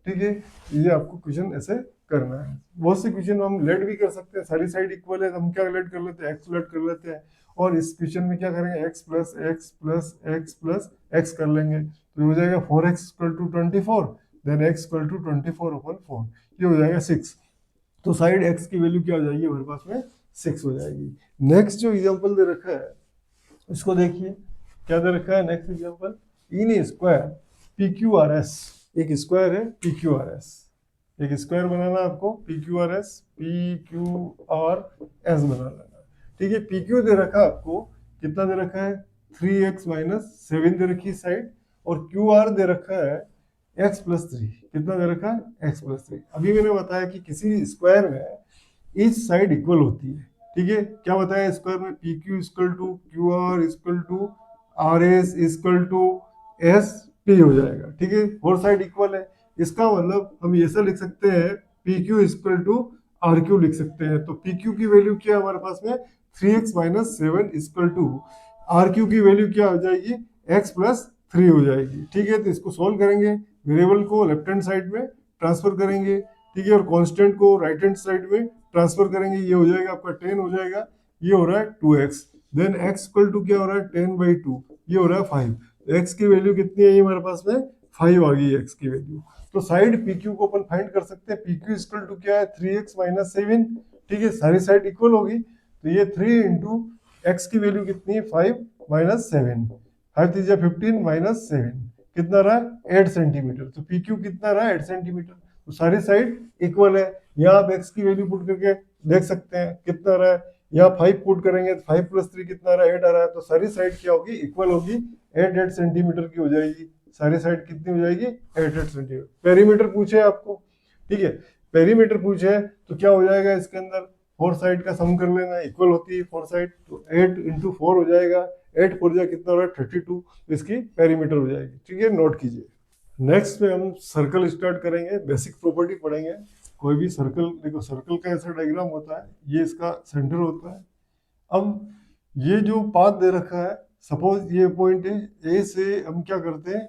ठीक है, ये आपको क्वेश्चन ऐसे करना है। बहुत से क्वेश्चन हम लेट भी कर सकते हैं, सारी साइड इक्वल है तो हम क्या लेट कर लेते हैं? एक्स लेट कर लेते हैं। और इस क्वेश्चन में क्या करेंगे? X plus x plus x plus x कर लेंगे, तो हो जाएगा 4x equal to 24, then x equal to 24/4, ये हो जाएगा 6। तो साइड x की वैल्यू क्या हो जाएगी हमारे पास में? 6 हो जाएगी। नेक्स्ट जो एग्जांपल दे रखा है इसको देखिए, क्या दे रखा है? Next example, in a square P Q R S. एक स्क्वायर है पी क्यू आर एस, एक स्क्वायर बनाना आपको, P Q R S, P Q R S बना लेना। ठीक है, पी क्यू दे रखा आपको, कितना दे रखा है? 3x माइनस 7 दे रखी साइड, और क्यू आर दे रखा है x प्लस 3। कितना दे रखा है? x plus 3। अभी मैंने बताया कि किसी स्क्वायर में ईच साइड इक्वल होती है। ठीक है, क्या बताया? स्क्वायर में P Q equal to Q R equal to R S equal to S P हो जाएगा। ठीक है, फोर साइड इक्वल है, इसका मतलब हम ऐसा लिख सकते हैं, P Q equal to R Q लिख सकते हैं। तो पी क्यू की वैल्यू क्या है हमारे पास में? 3x minus 7 equal to R Q की वैल्यू क्या हो जाएगी? x प्लस 3 हो जाएगी। ठीक है, तो इसको सोल्व करेंगे, वेरिएबल को लेफ्ट हैंड साइड में ट्रांसफर करेंगे। ठीक है, और कांस्टेंट को राइट हैंड साइड में ट्रांसफर करेंगे, ये हो जाएगा आपका 10 हो जाएगा, ये हो रहा है 2x। Then x equal to क्या हो रहा है? 10/2, ये हो रहा है 5। तो x की वैल्यू कितनी है हमारे पास में? 5 आ गई x की वैल्यू। तो साइड PQ को अपन फाइंड कर सकते हैं। PQ इक्वल टू क्या है? 3x minus 7। ठीक है, सारी साइड इक्वल होगी, तो ये 3 इंटू x की वैल्यू कितनी है? 5 माइनस 7, 5 3 15 माइनस 7, कितना रहा? 8 सेंटीमीटर। तो PQ कितना रहा? 8 सेंटीमीटर। तो सारी साइड इक्वल है। यहाँ आप x की वैल्यू पुट करके देख सकते हैं कितना रहा है, यहाँ 5 पुट करेंगे तो 5 + 3 कितना आ रहा है, 8 आ रहा है। तो सारी साइड क्या होगी, इक्वल होगी, 8 सेंटीमीटर की हो जाएगी। सारी साइड कितनी हो जाएगी, 8 सेंटीमीटर। पेरीमीटर पूछे आपको, ठीक है, पेरीमीटर पूछे तो क्या हो जाएगा, इसके अंदर फोर साइड का सम कर लेना, इक्वल होती है फोर साइड, तो 8 × 4 हो जाएगा, 8 4 कितना हो रहा है, 32, तो इसकी पेरीमीटर हो जाएगी। ठीक है, नोट कीजिए। नेक्स्ट में हम सर्कल स्टार्ट करेंगे, बेसिक प्रॉपर्टी पढ़ेंगे। कोई भी सर्कल, देखो सर्कल का ऐसा डायग्राम होता है, ये इसका सेंटर होता है। अब ये जो पाथ दे रखा है, सपोज ये पॉइंट है, ए से हम क्या करते हैं,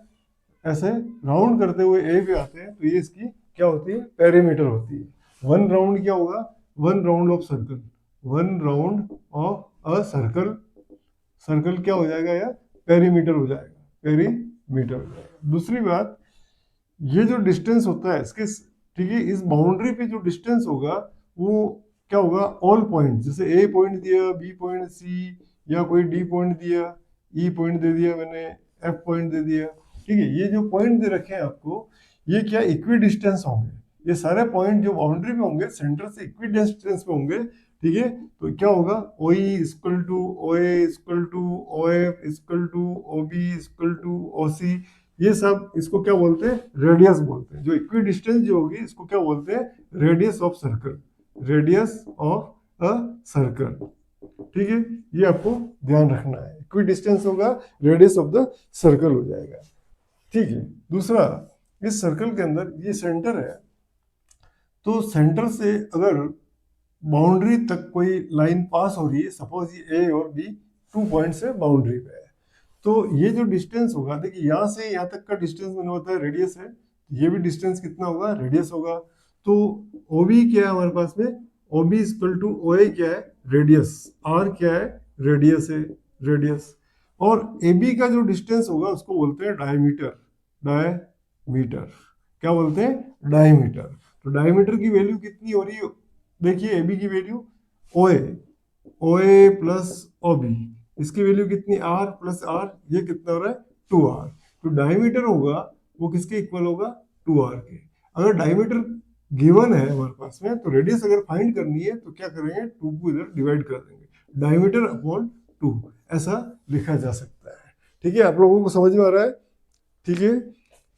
ऐसे राउंड करते हुए ए पे आते हैं, तो ये इसकी क्या होती है, पेरीमीटर होती है। 1 राउंड क्या होगा, 1 round of circle, 1 round of a circle, circle क्या हो जाएगा, या पेरीमीटर हो जाएगा, पेरीमीटर हो जाएगा। दूसरी बात, ये जो डिस्टेंस होता है इसके, ठीक है, इस बाउंड्री पे जो डिस्टेंस होगा वो क्या होगा, ऑल पॉइंट, जैसे ए पॉइंट दिया, बी पॉइंट, सी, या कोई डी पॉइंट दिया, ई पॉइंट दे दिया मैंने, एफ पॉइंट दे दिया, ठीक है, ये जो पॉइंट दे रखे हैं आपको, ये क्या इक्वी डिस्टेंस होंगे। ये सारे पॉइंट जो बाउंड्री में होंगे सेंटर से इक्वी डिस्टेंस पे होंगे, ठीक है। तो क्या होगा, O E equal to O A equal to O F equal to O B equal to O C, ये सब इसको क्या बोलते हैं, रेडियस बोलते हैं। जो इक्वी डिस्टेंस जो होगी इसको क्या बोलते हैं, radius of circle, radius of a circle, ठीक है, ये आपको ध्यान रखना है। इक्वी डिस्टेंस होगा, रेडियस ऑफ द सर्कल हो जाएगा, ठीक है। दूसरा, इस सर्कल के अंदर ये सेंटर है, तो सेंटर से अगर बाउंड्री तक कोई लाइन पास हो रही है, सपोज ये ए और बी 2 पॉइंट से बाउंड्री पे है, तो ये जो डिस्टेंस होगा, देखिए यहाँ से यहाँ तक का डिस्टेंस मैंने बताया रेडियस है, ये भी डिस्टेंस कितना होगा, रेडियस होगा। तो ओ बी क्या है हमारे पास में, O B equal to O A क्या है, रेडियस, आर क्या है, रेडियस है, रेडियस। और ए बी का जो डिस्टेंस होगा उसको बोलते हैं डायमीटर, डायमीटर, क्या बोलते हैं, डायमीटर। तो डायमीटर की वैल्यू कितनी हो रही है, देखिए ए बी की वैल्यू, ओ ए प्लस ओ बी, इसकी वैल्यू कितनी, आर प्लस आर, ये कितना हो रहा है, 2r। तो डायमीटर होगा वो किसके इक्वल होगा, 2r के। अगर डायमीटर गिवन है हमारे पास में, तो रेडियस अगर फाइंड करनी है तो क्या करेंगे, 2 को इधर डिवाइड कर देंगे, डायमीटर अपॉन 2, ऐसा लिखा जा सकता है। ठीक है, आप लोगों को समझ में आ रहा है, ठीक है।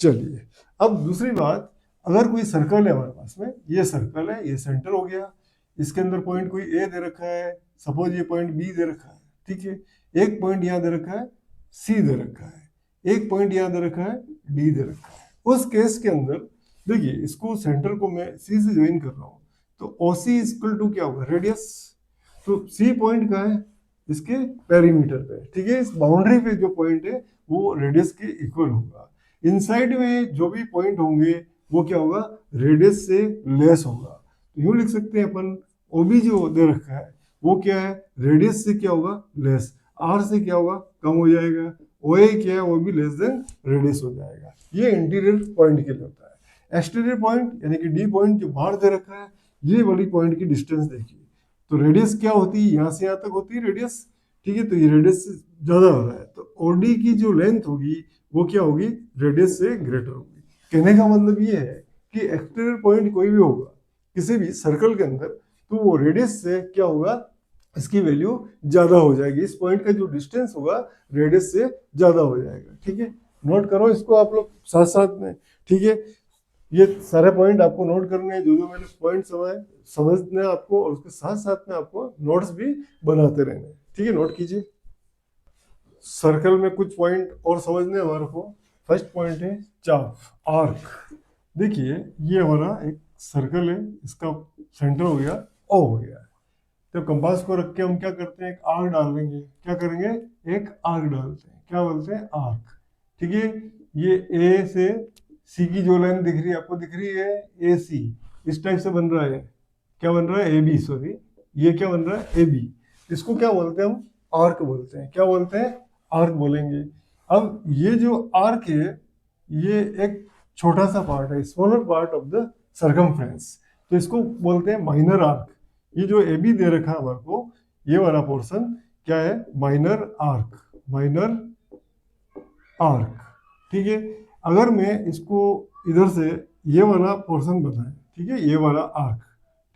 चलिए, अब दूसरी बात, अगर कोई सर्कल है हमारे पास में, ये सर्कल है, ये सेंटर हो गया, इसके अंदर पॉइंट कोई ए दे रखा है, सपोज ये पॉइंट बी दे रखा है, ठीक है, एक पॉइंट यहाँ दे रखा है, सी दे रखा है, एक पॉइंट यहाँ दे रखा है, डी दे रखा है। उस केस के अंदर देखिए, इसको सेंटर को मैं सी से ज्वाइन कर रहा हूँ, तो ओ सी इक्वल टू क्या होगा, रेडियस। तो सी पॉइंट का है, इसके पेरीमीटर पे, ठीक है, इस बाउंड्री पे जो पॉइंट है वो रेडियस के इक्वल होगा। इनसाइड में जो भी पॉइंट होंगे वो क्या होगा, रेडियस से लेस होगा। तो यूं लिख सकते हैं अपन, ओ बी जो दे रखा है वो क्या है, रेडियस से क्या होगा, लेस, आर से क्या होगा, कम हो जाएगा, ओ ए क्या है, वो भी लेस देन रेडियस हो जाएगा। ये इंटीरियर पॉइंट के लिए होता है। एक्सटीरियर पॉइंट यानी कि डी पॉइंट जो बाहर दे रखा है, ये वाली पॉइंट की डिस्टेंस देखिए, तो रेडियस क्या होती है, यहाँ से यहाँ तक होती है रेडियस, ठीक है, तो ये रेडियस से ज्यादा हो रहा है, तो ओडी की जो लेंथ होगी वो क्या होगी, रेडियस से ग्रेटर होगी। कहने का मतलब ये है कि एक्सटीरियर पॉइंट कोई भी होगा किसी भी सर्कल के अंदर, तो वो रेडियस से क्या होगा, इसकी वैल्यू ज्यादा हो जाएगी, इस पॉइंट का जो डिस्टेंस होगा रेडियस से ज्यादा हो जाएगा। ठीक है, नोट करो इसको आप लोग साथ साथ में, ठीक है। ये सारे पॉइंट आपको नोट करने हैं, जो जो मैंने पॉइंट समझने आपको, और उसके साथ साथ में आपको नोट्स भी बनाते रहने हैं। ठीक है, नोट कीजिए। सर्कल में कुछ पॉइंट और समझने हमारे को। फर्स्ट पॉइंट है चाप, आर्क। देखिए, ये हमारा एक सर्कल है, इसका सेंटर हो गया, ओ हो गया। तो कंपास को रख के हम क्या करते हैं, एक आर्क डाल देंगे। क्या करेंगे, एक आर्क डालते हैं, क्या बोलते हैं, आर्क। ठीक है, ये ए से सी की जो लाइन दिख रही है आपको, दिख रही है ए सी, इस टाइप से बन रहा है, क्या बन रहा है, ए बी, सॉरी, ये क्या बन रहा है, ए बी। इसको क्या बोलते हैं हम, आर्क बोलते हैं। क्या बोलते हैं, आर्क बोलेंगे। अब ये जो आर्क है, ये एक छोटा सा पार्ट है, smaller part of the circumference, तो इसको बोलते हैं माइनर आर्क। ये जो ए बी दे रखा है हमारे को, ये वाला पोर्शन क्या है, माइनर आर्क, माइनर आर्क। ठीक है, अगर मैं इसको इधर से ये वाला पोर्शन बनाए, ठीक है, ये वाला आर्क,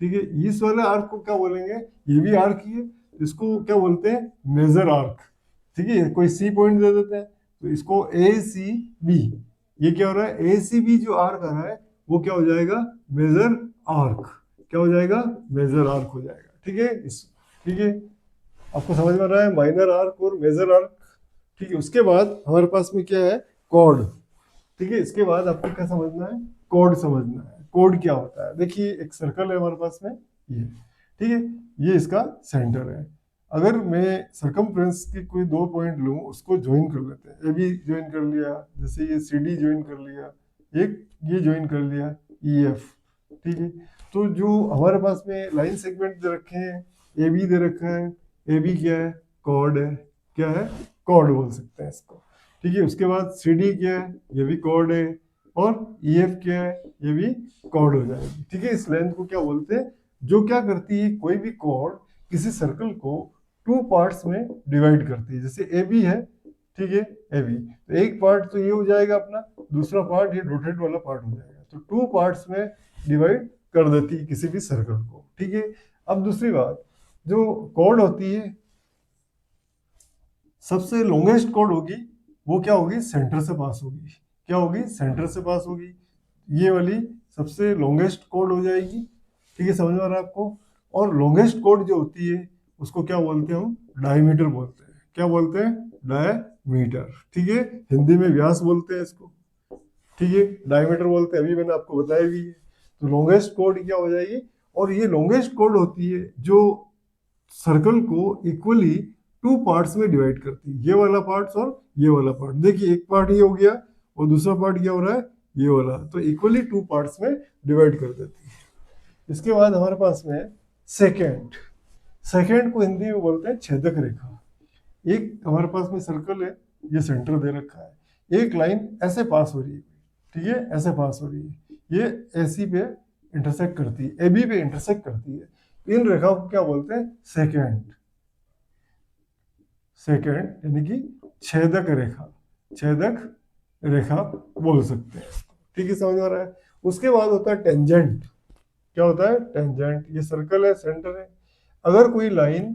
ठीक है, इस वाले आर्क को क्या बोलेंगे, ये भी आर्क ही है, इसको क्या बोलते हैं, मेजर आर्क। ठीक है, कोई सी पॉइंट दे देते हैं तो इसको ए सी बी, ये क्या हो रहा है, ए सी बी जो आर्क आ रहा है वो क्या हो जाएगा, मेजर आर्क। क्या हो जाएगा, मेजर आर्क हो जाएगा। ठीक है, इस, ठीक है, आपको समझ में आ रहा है माइनर आर्क और मेजर आर्क। ठीक है, उसके बाद हमारे पास में क्या है, कॉर्ड। ठीक है, इसके बाद आपको क्या समझना है, कोड समझना है। कोड क्या होता है, देखिए एक सर्कल है हमारे पास में ये। ठीक है, ये इसका सेंटर है। अगर मैं सरकमफ्रेंस के कोई दो पॉइंट लूं, उसको ज्वाइन कर लेते हैं, ए बी ज्वाइन कर लिया, जैसे ये सी डी ज्वाइन कर लिया, एक ये ज्वाइन कर लिया ई एफ। ठीक है, तो जो हमारे पास में लाइन सेगमेंट दे रखे हैं, ए बी दे रखा है, ए बी क्या है, कॉर्ड है। क्या है, कॉर्ड बोल सकते हैं इसको। ठीक है, उसके बाद सी डी क्या है, ये भी कॉर्ड है, और ई एफ क्या है, ये भी कॉर्ड हो जाएगी। ठीक है, इस लेंथ को क्या बोलते हैं, जो क्या करती है, कोई भी कॉर्ड किसी सर्कल को टू पार्ट्स में डिवाइड करती है। जैसे ए बी है, ठीक है, ए बी, तो एक पार्ट तो ये हो जाएगा अपना, दूसरा पार्ट ये डॉटेड वाला पार्ट हो जाएगा, तो टू पार्ट्स में डिवाइड कर देती है किसी भी सर्कल को। ठीक है, अब दूसरी बात, जो कॉर्ड होती है, सबसे लॉन्गेस्ट कॉर्ड होगी वो क्या होगी, सेंटर से पास होगी। क्या होगी, सेंटर से पास होगी, ये वाली सबसे लॉन्गेस्ट कॉर्ड हो जाएगी। ठीक है, समझ में आ रहा है आपको। और लॉन्गेस्ट कॉर्ड जो होती है उसको क्या बोलते हैं, हम डायमीटर बोलते हैं। क्या बोलते हैं, डायमीटर। ठीक है, हिंदी में व्यास बोलते हैं इसको। ठीक है, डायमीटर बोलते हैं, अभी मैंने आपको बताया भी है। तो लॉन्गेस्ट कॉर्ड क्या हो जाएगी, और ये लॉन्गेस्ट कॉर्ड होती है जो सर्कल को इक्वली टू पार्ट्स में डिवाइड करती है, ये वाला पार्ट और ये वाला पार्ट। देखिए एक पार्ट ये हो गया और दूसरा पार्ट क्या हो रहा है, ये वाला, तो इक्वली टू पार्ट्स में डिवाइड कर देती है। इसके बाद हमारे पास में सेकेंड। सेकेंड को हिंदी में बोलते हैं छेदक रेखा। एक हमारे पास में सर्कल है, ये सेंटर दे रखा है, एक लाइन ऐसे पास हो रही है। ठीक है, ऐसे पास हो रही है, ये एसी पे इंटरसेक्ट करती है, ए बी पे इंटरसेक्ट करती है। इन रेखाओं को क्या बोलते हैं, सेकेंड। सेकेंड यानी कि छेदक रेखा, छेदक रेखा बोल सकते हैं। ठीक है, समझ में आ रहा है। उसके बाद होता है टेंजेंट। क्या होता है, टेंजेंट। ये सर्कल है, सेंटर है, अगर कोई लाइन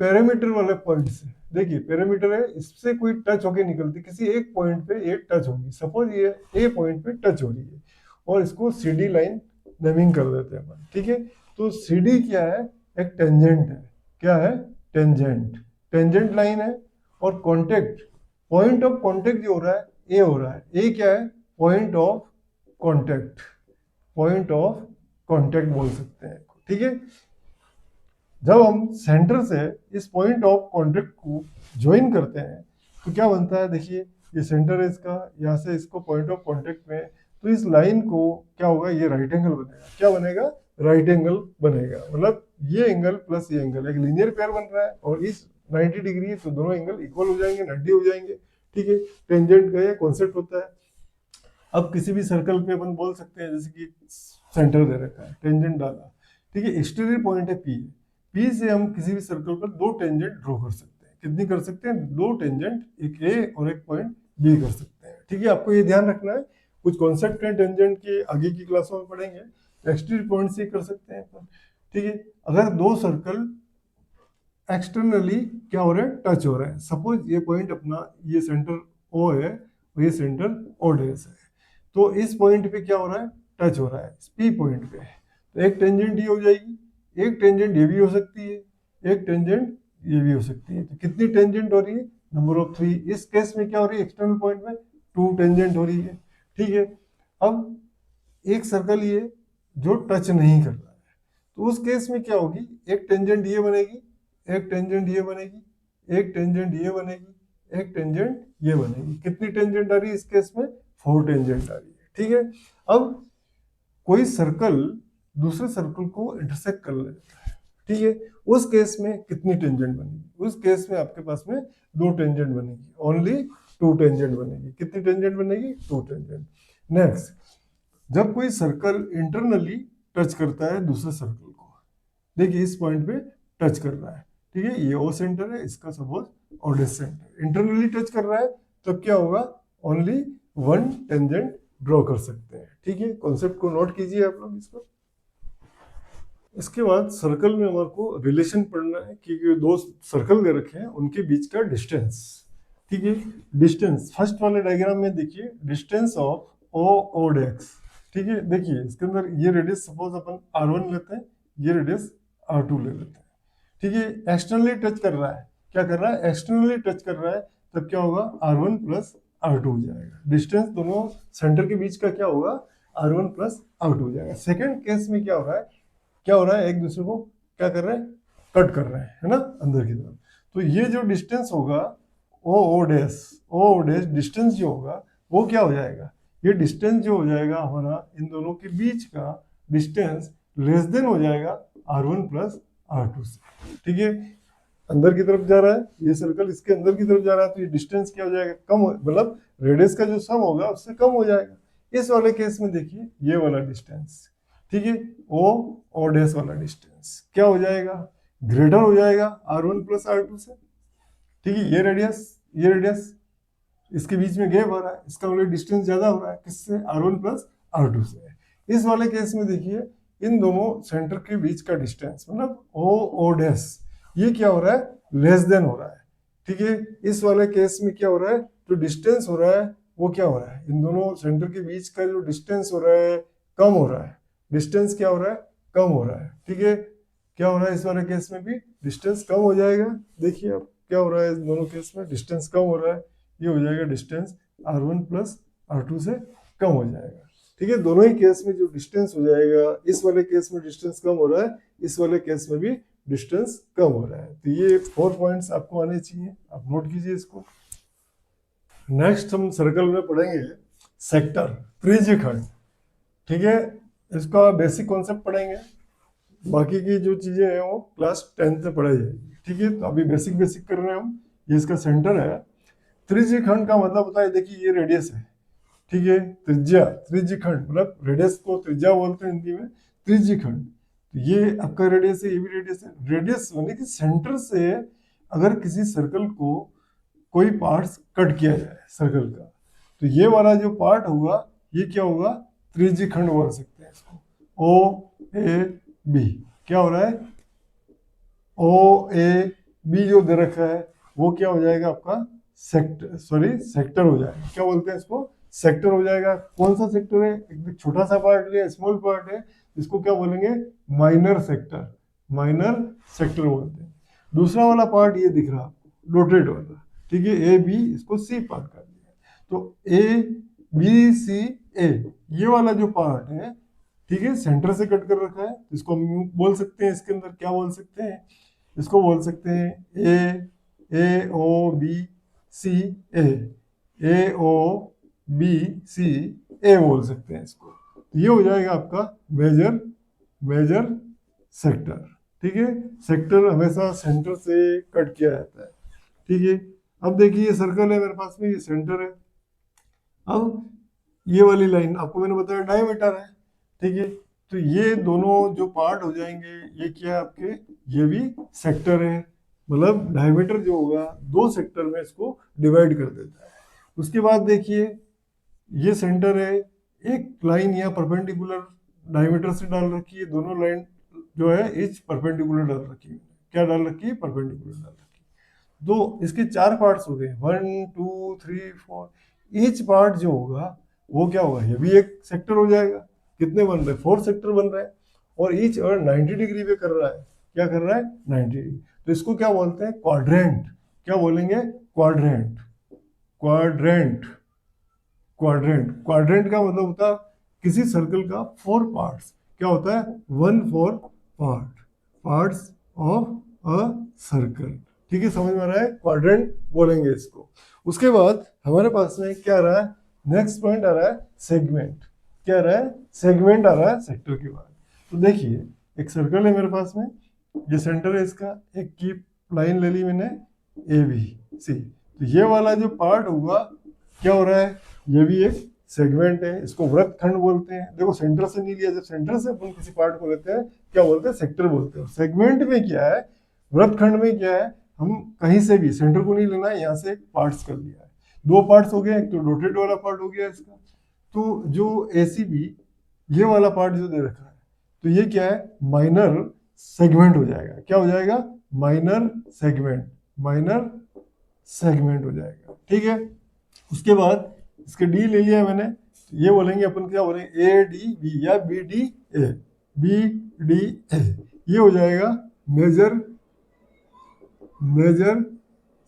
पैरामीटर वाले पॉइंट से, देखिए पैरामीटर है, इससे कोई टच होके निकलती, किसी एक पॉइंट पे ये टच होगी, सपोज ये ए पॉइंट पे टच हो रही है, और इसको सी डी लाइन नेमिंग कर देते हैं अपन। ठीक है, तो सी डी क्या है, एक टेंजेंट है। क्या है, टेंजेंट, टेंजेंट लाइन है। और कॉन्टेक्ट, पॉइंट ऑफ कॉन्टेक्ट जो हो रहा है, ए हो रहा है, ए क्या है, point of contact, point of contact बोल सकते हैं। ठीक है, जब हम सेंटर से इस पॉइंट ऑफ कॉन्टेक्ट को ज्वाइन करते हैं तो क्या बनता है, देखिए ये सेंटर है इसका, यहाँ से इसको पॉइंट ऑफ कॉन्टेक्ट में, तो इस लाइन को क्या होगा, ये राइट एंगल बनेगा। क्या बनेगा, राइट एंगल बनेगा। मतलब ये एंगल प्लस ये एंगल एक लीनियर पेयर बन रहा है, और इस 90 डिग्री है तो दोनों एंगल इक्वल हो जाएंगे, 90 हो जाएंगे। ठीक है, टेंजेंट का ये कॉन्सेप्ट होता है। अब किसी भी सर्कल पे अपन बोल सकते हैं, जैसे कि सेंटर दे रखा है, टेंजेंट डाला। ठीक है, एक्सटीरियर पॉइंट है पी, पी से हम किसी भी सर्कल पर दो टेंजेंट ड्रॉ कर सकते हैं। कितनी कर सकते हैं, दो टेंजेंट, एक ए और एक पॉइंट बी कर सकते हैं। ठीक है, आपको ये ध्यान रखना है, कुछ कॉन्सेप्ट हैं टेंजेंट के, आगे की क्लासों में पढ़ेंगे। एक्सटीरियर पॉइंट से कर सकते हैं अपन। ठीक है, अगर दो सर्कल एक्सटर्नली क्या हो रहा है, टच हो रहा है, सपोज ये पॉइंट अपना, ये सेंटर ओ है और ये सेंटर ओ डेस है, तो इस पॉइंट पे क्या हो रहा है, टच हो रहा है पी पॉइंट पे, तो एक टेंजेंट ये हो जाएगी, एक टेंजेंट ये भी हो सकती है, एक टेंजेंट ये भी हो सकती है। तो कितनी टेंजेंट हो रही है, नंबर ऑफ 3। इस केस में क्या हो रही है, एक्सटर्नल पॉइंट में 2 टेंजेंट हो रही है। ठीक है, अब एक सर्कल ये जो टच नहीं कर रहा है, तो उस केस में क्या होगी, एक टेंजेंट ये बनेगी, एक टेंजेंट ये बनेगी, एक टेंजेंट ये बनेगी, एक टेंजेंट ये बनेगी। कितनी टेंजेंट आ रही है इस केस में, 4 टेंजेंट आ रही है। ठीक है, अब कोई सर्कल दूसरे सर्कल को इंटरसेक्ट कर लेता है, ठीक है, उस केस में कितनी टेंजेंट बनेगी, उस केस में आपके पास में 2 टेंजेंट बनेगी, ओनली 2 टेंजेंट बनेगी। कितनी टेंजेंट बनेगी, 2 टेंजेंट। नेक्स्ट, जब कोई सर्कल इंटरनली टच करता है दूसरे सर्कल को, देखिए इस पॉइंट पे टच कर रहा है, ठीक है, ये ओ सेंटर है, इसका सपोज ओडेस सेंटर, इंटरनली टच कर रहा है, तब क्या होगा, ओनली 1 टेंजेंट ड्रॉ कर सकते हैं। ठीक है, कॉन्सेप्ट को नोट कीजिए आप लोग इसको। इसके बाद सर्कल में हमारे को रिलेशन पढ़ना है कि दो सर्कल दे रखे हैं उनके बीच का डिस्टेंस। ठीक है, डिस्टेंस फर्स्ट वाले डायग्राम में देखिए, डिस्टेंस ऑफ ओ ओ डेक्स। ठीक है, देखिए इसके अंदर ये रेडियस सपोज अपन r1 लेते हैं, ये रेडियस r2 ले लेते हैं। ठीक है, एक्सटर्नली टच कर रहा है, क्या कर रहा है, एक्सटर्नली टच कर रहा है, तब क्या होगा, r1 प्लस r2 हो जाएगा। डिस्टेंस दोनों सेंटर के बीच का क्या होगा, r1 प्लस r2 हो जाएगा। सेकेंड केस में क्या हो रहा है, क्या हो रहा है, एक दूसरे को क्या कर रहे हैं, कट कर रहे हैं, है ना, अंदर की तरफ। तो ये जो डिस्टेंस होगा ओ डैश डिस्टेंस जो होगा वो क्या हो जाएगा, ये डिस्टेंस जो हो जाएगा हमारा इन दोनों के बीच का डिस्टेंस लेस देन हो जाएगा r1 प्लस r2 से। ठीक है, अंदर की तरफ जा रहा है, ये सर्कल इसके अंदर की तरफ जा रहा है, तो ये डिस्टेंस क्या हो जाएगा, कम, मतलब रेडियस का जो सम होगा उससे कम हो जाएगा। इस वाले केस में देखिए ये वाला डिस्टेंस, ठीक है, ओ डैश वाला डिस्टेंस क्या हो जाएगा, ग्रेटर हो जाएगा r1 प्लस r2 से। ठीक है, ये रेडियस इसके बीच में गैप आ रहा है, इसका मतलब डिस्टेंस ज्यादा हो रहा है, किससे, r1 प्लस r2 से। इस वाले केस में देखिए इन दोनों सेंटर के बीच का डिस्टेंस मतलब ओ डैश ये क्या हो रहा है, लेस देन हो रहा है। ठीक है, इस वाले केस में क्या हो रहा है, जो डिस्टेंस हो रहा है वो क्या हो रहा है, इन दोनों सेंटर के बीच का जो डिस्टेंस हो रहा है कम हो रहा है, डिस्टेंस क्या हो रहा है, कम हो रहा है। ठीक है, क्या हो रहा है, इस वाले केस में भी डिस्टेंस कम हो जाएगा। देखिए अब क्या हो रहा है, इस दोनों केस में डिस्टेंस कम हो रहा है, ये हो जाएगा डिस्टेंस r1 प्लस r2 से कम हो जाएगा। ठीक है, दोनों ही केस में जो डिस्टेंस हो जाएगा, इस वाले केस में डिस्टेंस कम हो रहा है, इस वाले केस में भी डिस्टेंस कम हो रहा है। तो ये 4 पॉइंट्स आपको आने चाहिए, आप नोट कीजिए इसको। नेक्स्ट हम सर्कल में पढ़ेंगे सेक्टर, त्रिज्यीय खंड। ठीक है, इसका बेसिक कॉन्सेप्ट पढ़ेंगे, बाकी की जो चीजें हैं वो क्लास 10th में पढ़ाई जाएगी। ठीक है, तो अभी बेसिक कर रहे हैं हम। ये इसका सेंटर है। त्रिज्यीय खंड का मतलब होता है, देखिए ये रेडियस है, ठीक है, त्रिज्यीय खंड मतलब रेडियस को त्रिज्या बोलते हैं हिंदी में, त्रिज्यीय खंड। तो ये आपका रेडियस है, ये भी रेडियस है। रेडियस यानी कि सेंटर से अगर किसी सर्कल को कोई पार्ट्स कट किया जाए सर्कल का, तो ये वाला जो पार्ट होगा ये क्या होगा, त्रिज्यीय खंड बोल सकते हैं इसको। ओ ए बी क्या हो रहा है, ओ ए बी जो दे रखा है वो क्या हो जाएगा आपका सेक्टर हो जाएगा। क्या बोलते हैं इसको, सेक्टर हो जाएगा। कौन सा सेक्टर है, एक छोटा सा पार्ट है, स्मॉल पार्ट है, इसको क्या बोलेंगे, माइनर सेक्टर बोलते हैं। दूसरा वाला पार्ट ये दिख रहा आपको डॉटेड वाला, ठीक है, ए बी, इसको सी पार्ट कर दिया। तो ए बी सी ए ये वाला जो पार्ट है, ठीक है, सेंटर से कट कर रखा है, इसको हम बोल सकते हैं, इसके अंदर क्या बोल सकते हैं, इसको बोल सकते हैं ए ओ बी सी ए ओ बी सी ए बोल सकते हैं इसको। तो ये हो जाएगा आपका मेजर सेक्टर। ठीक है, सेक्टर हमेशा सेंटर से कट किया जाता है। ठीक है, अब देखिए ये सर्कल है मेरे पास में, ये सेंटर है। अब ये वाली लाइन आपको मैंने बताया डायमीटर है। ठीक है, तो ये दोनों जो पार्ट हो जाएंगे ये क्या है आपके, ये भी सेक्टर है। मतलब डायमीटर जो होगा दो सेक्टर में इसको डिवाइड कर देता है। उसके बाद देखिए ये सेंटर है, एक लाइन यहाँ परपेंडिकुलर डायमीटर से डाल रखी है, दोनों लाइन जो है इच परपेंडिकुलर डाल रखी है। क्या डाल रखी है, परपेंडिकुलर डाल रखी है। दो इसके चार पार्ट्स हो गए, 1 2 3 4। ईच पार्ट जो होगा वो क्या होगा, ये भी एक सेक्टर हो जाएगा। कितने बन रहे हैं, 4 सेक्टर बन रहे हैं, और ईच और 90 डिग्री पे कर रहा है। क्या कर रहा है, 90 डिग्री। तो इसको क्या बोलते हैं, क्वाड्रेंट। क्या बोलेंगे, क्वाड्रेंट क्वाड्रेंट क्वाड्रेंट का मतलब होता है किसी सर्कल का 4 पार्ट्स। क्या होता है, 1/4 पार्ट्स ऑफ अ सर्कल। ठीक है, समझ में आ रहा है, क्वाड्रेंट बोलेंगे इसको। उसके बाद हमारे पास में क्या आ रहा है, नेक्स्ट पॉइंट आ रहा है सेगमेंट। क्या आ रहा है, सेगमेंट आ रहा है सेक्टर के बाद। तो देखिए एक सर्कल है मेरे पास में, ये सेंटर है इसका, एक की लाइन ले ली मैंने ए बी सी। तो ये वाला जो पार्ट होगा क्या हो रहा है, ये भी एक सेगमेंट है, इसको वृत्तखंड बोलते हैं। देखो सेंटर से नहीं लिया, जब सेंटर से अपन किसी पार्ट को लेते हैं क्या बोलते हैं, सेक्टर बोलते हैं। सेगमेंट में क्या है, वृत्तखंड में क्या है, हम कहीं से भी सेंटर को नहीं लेना है, यहाँ से पार्ट्स कर लिया है। 2 पार्ट्स हो गए, एक तो डॉटेड वाला पार्ट हो गया इसका। तो जो ACB ये वाला पार्ट जो दे रखा है, तो ये क्या है, माइनर सेगमेंट हो जाएगा। क्या हो जाएगा, माइनर सेगमेंट, माइनर सेगमेंट हो जाएगा। ठीक है, उसके बाद इसके डी ले लिया मैंने, तो ये बोलेंगे अपन, क्या बोलेंगे, ए डी बी या B D A, B D A, ये हो जाएगा मेजर, मेजर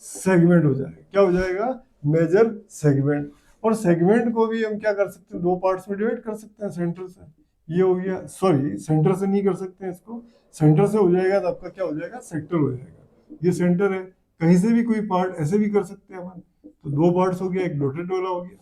सेगमेंट हो जाएगा। क्या हो जाएगा, मेजर सेगमेंट। और सेगमेंट को भी हम क्या कर सकते हैं, दो पार्ट्स में डिवाइड कर सकते हैं सेंटर से। ये हो गया, सॉरी सेंटर से नहीं कर सकते हैं इसको, सेंटर से हो जाएगा तो आपका क्या हो जाएगा, सेक्टर हो जाएगा। ये सेंटर है, कहीं से भी कोई पार्ट ऐसे भी कर सकते हैं अपन। तो दो पार्ट्स हो गया, एक डॉटेड वाला हो गया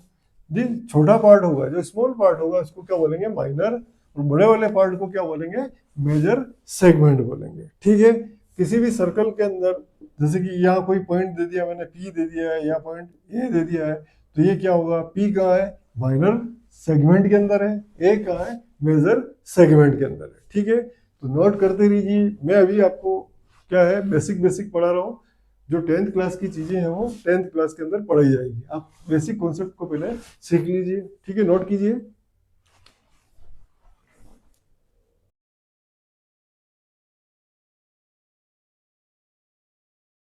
जी। छोटा पार्ट होगा, जो स्मॉल पार्ट होगा उसको क्या बोलेंगे, माइनर, और बड़े वाले पार्ट को क्या बोलेंगे, मेजर सेगमेंट बोलेंगे। ठीक है, किसी भी सर्कल के अंदर, जैसे कि यहाँ कोई पॉइंट दे दिया मैंने, पी दे दिया है, यहाँ पॉइंट ए दे दिया है, तो ये क्या होगा, पी कहाँ है, माइनर सेगमेंट के अंदर है, ए कहाँ है, मेजर सेगमेंट के अंदर है। ठीक है, तो नोट करते रहिए। मैं अभी आपको क्या है, बेसिक बेसिक पढ़ा रहा हूँ। जो 10th क्लास की चीजें हैं वो 10th क्लास के अंदर पढ़ाई जाएगी। आप बेसिक कॉन्सेप्ट को पहले सीख लीजिए। ठीक है, नोट कीजिए।